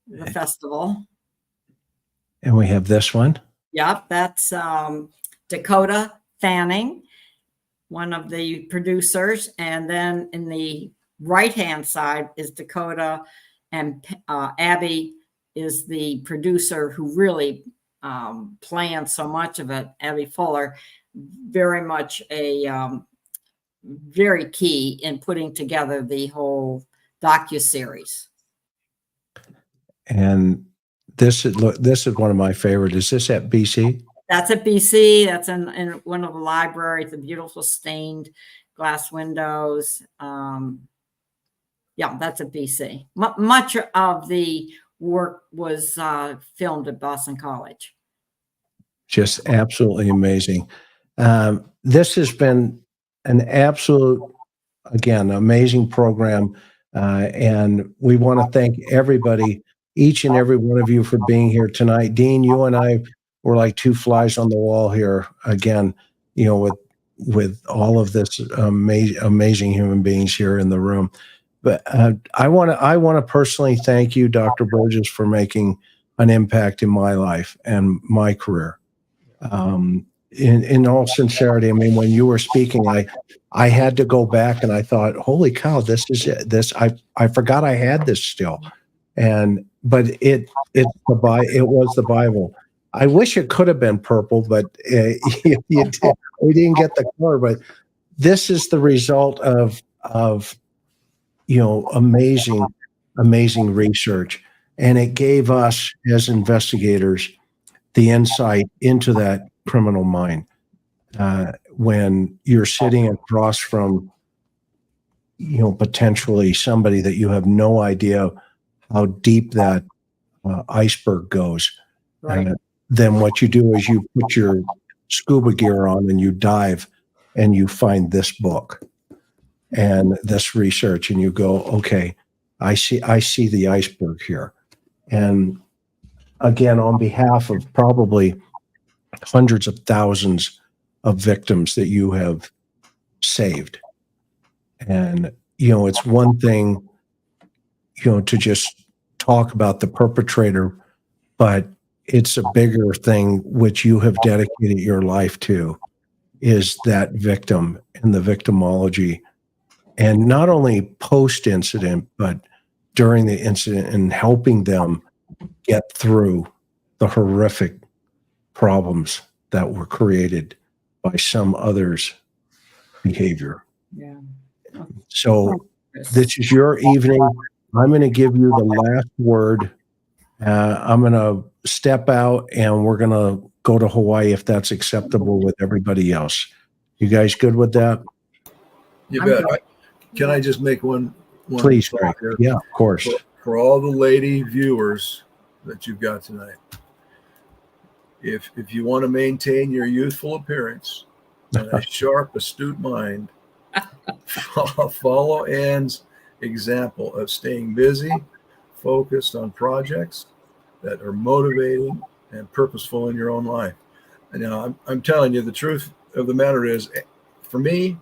Speaker 10: the festival.
Speaker 1: And we have this one.
Speaker 10: Yep, that's Dakota Fanning, one of the producers. And then in the right-hand side is Dakota, and Abby is the producer who really planned so much of it. Abby Fuller, very much a very key in putting together the whole docuseries.
Speaker 1: And this is one of my favorites. Is this at BC?
Speaker 10: That's at BC. That's in one of the libraries, the beautiful stained glass windows. Yeah, that's at BC. Much of the work was filmed at Boston College.
Speaker 1: Just absolutely amazing. This has been an absolute, again, amazing program. And we want to thank everybody, each and every one of you, for being here tonight. Dean, you and I were like two flies on the wall here again, with all of this amazing human beings here in the room. But I want to personally thank you, Dr. Burgess, for making an impact in my life and my career. In all sincerity, I mean, when you were speaking, I had to go back and I thought, holy cow, this is it. I forgot I had this still. But it was the Bible. I wish it could have been purple, but we didn't get the color. But this is the result of amazing research, and it gave us as investigators the insight into that criminal mind. When you're sitting across from potentially somebody that you have no idea how deep that iceberg goes.
Speaker 10: Right.
Speaker 1: Then what you do is you put your scuba gear on and you dive and you find this book and this research, and you go, okay, I see the iceberg here. And again, on behalf of probably hundreds of thousands of victims that you have saved. And, it's one thing, to just talk about the perpetrator, but it's a bigger thing which you have dedicated your life to, is that victim and the victimology. And not only post-incident, but during the incident, and helping them get through the horrific problems that were created by some other's behavior.
Speaker 10: Yeah.
Speaker 1: So this is your evening. I'm going to give you the last word. I'm going to step out and we're going to go to Hawaii if that's acceptable with everybody else. You guys good with that?
Speaker 11: You bet. Can I just make one
Speaker 1: Please, Greg.
Speaker 11: here?
Speaker 1: Yeah, of course.
Speaker 11: For all the lady viewers that you've got tonight, if you want to maintain your youthful appearance and a sharp, astute mind, follow Ann's example of staying busy, focused on projects that are motivating and purposeful in your own life. And now I'm telling you, the truth of the matter is, for me,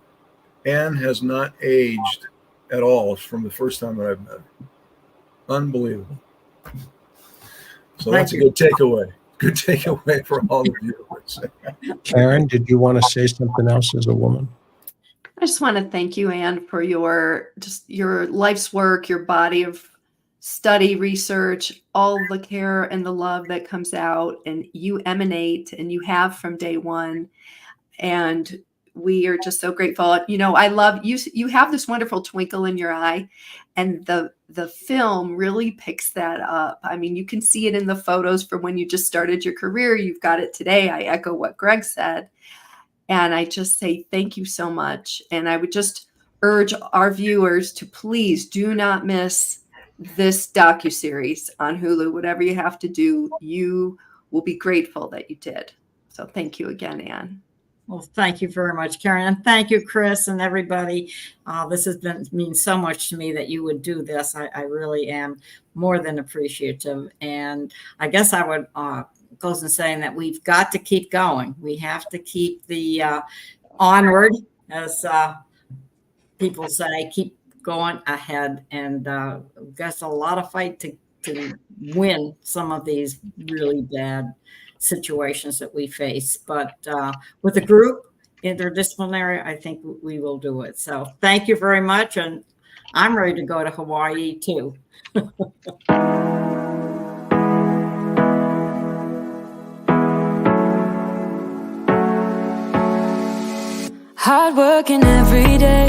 Speaker 11: Ann has not aged at all from the first time that I've met her. Unbelievable. So that's a good takeaway. Good takeaway for all the viewers.
Speaker 1: Karen, did you want to say something else as a woman?
Speaker 6: I just want to thank you, Ann, for your life's work, your body of study, research, all the care and the love that comes out, and you emanate, and you have from day one. And we are just so grateful. I love you. You have this wonderful twinkle in your eye, and the film really picks that up. I mean, you can see it in the photos from when you just started your career. You've got it today. I echo what Greg said. And I just say thank you so much. And I would just urge our viewers to please do not miss this docuseries on Hulu. Whatever you have to do, you will be grateful that you did. So thank you again, Ann.
Speaker 10: Well, thank you very much, Karen. And thank you, Chris, and everybody. This has means so much to me that you would do this. I really am more than appreciative. And I guess I would goes in saying that we've got to keep going. We have to keep the onward, as people say, keep going ahead. And there's a lot of fight to win some of these really bad situations that we face, but with a group interdisciplinary, I think we will do it. So thank you very much, and I'm ready to go to Hawaii too.
Speaker 15: Hard working every day,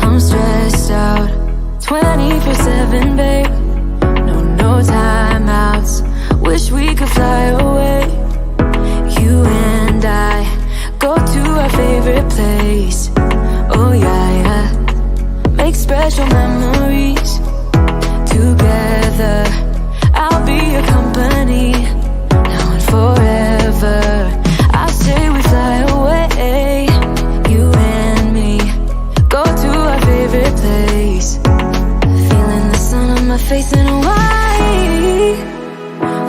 Speaker 15: I'm stressed out 24/7, babe. No timeouts. Wish we could fly away. You and I go to our favorite place. Oh yeah. Make special memories together. I'll be your company now and forever. I say we fly away. You and me go to our favorite place. Feeling the sun on my face in Hawaii.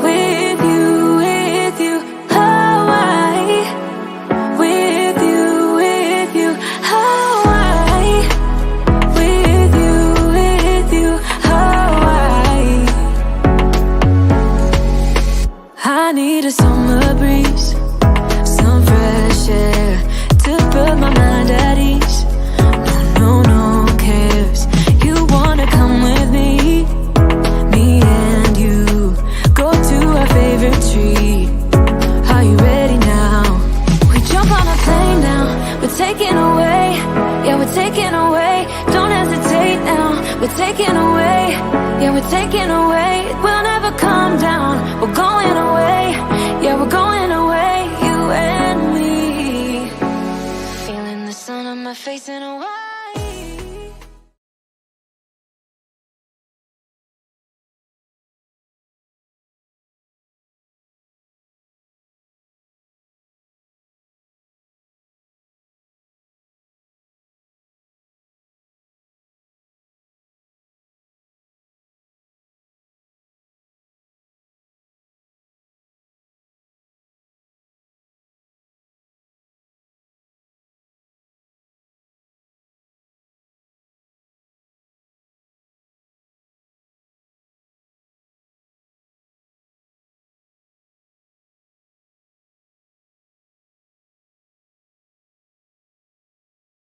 Speaker 15: With you, Hawaii. With you, Hawaii. With you, Hawaii. I need a summer breeze, some fresh air to put my mind at ease. No cares. You wanna come with me? Me and you go to our favorite tree. Are you ready now? We jump on a plane now. We're taking away. Yeah, we're taking away. Don't hesitate now. We're taking away. Yeah, we're taking away. We'll never come down. We're going away. Yeah, we're going away. You and me. Feeling the sun on my face in a while.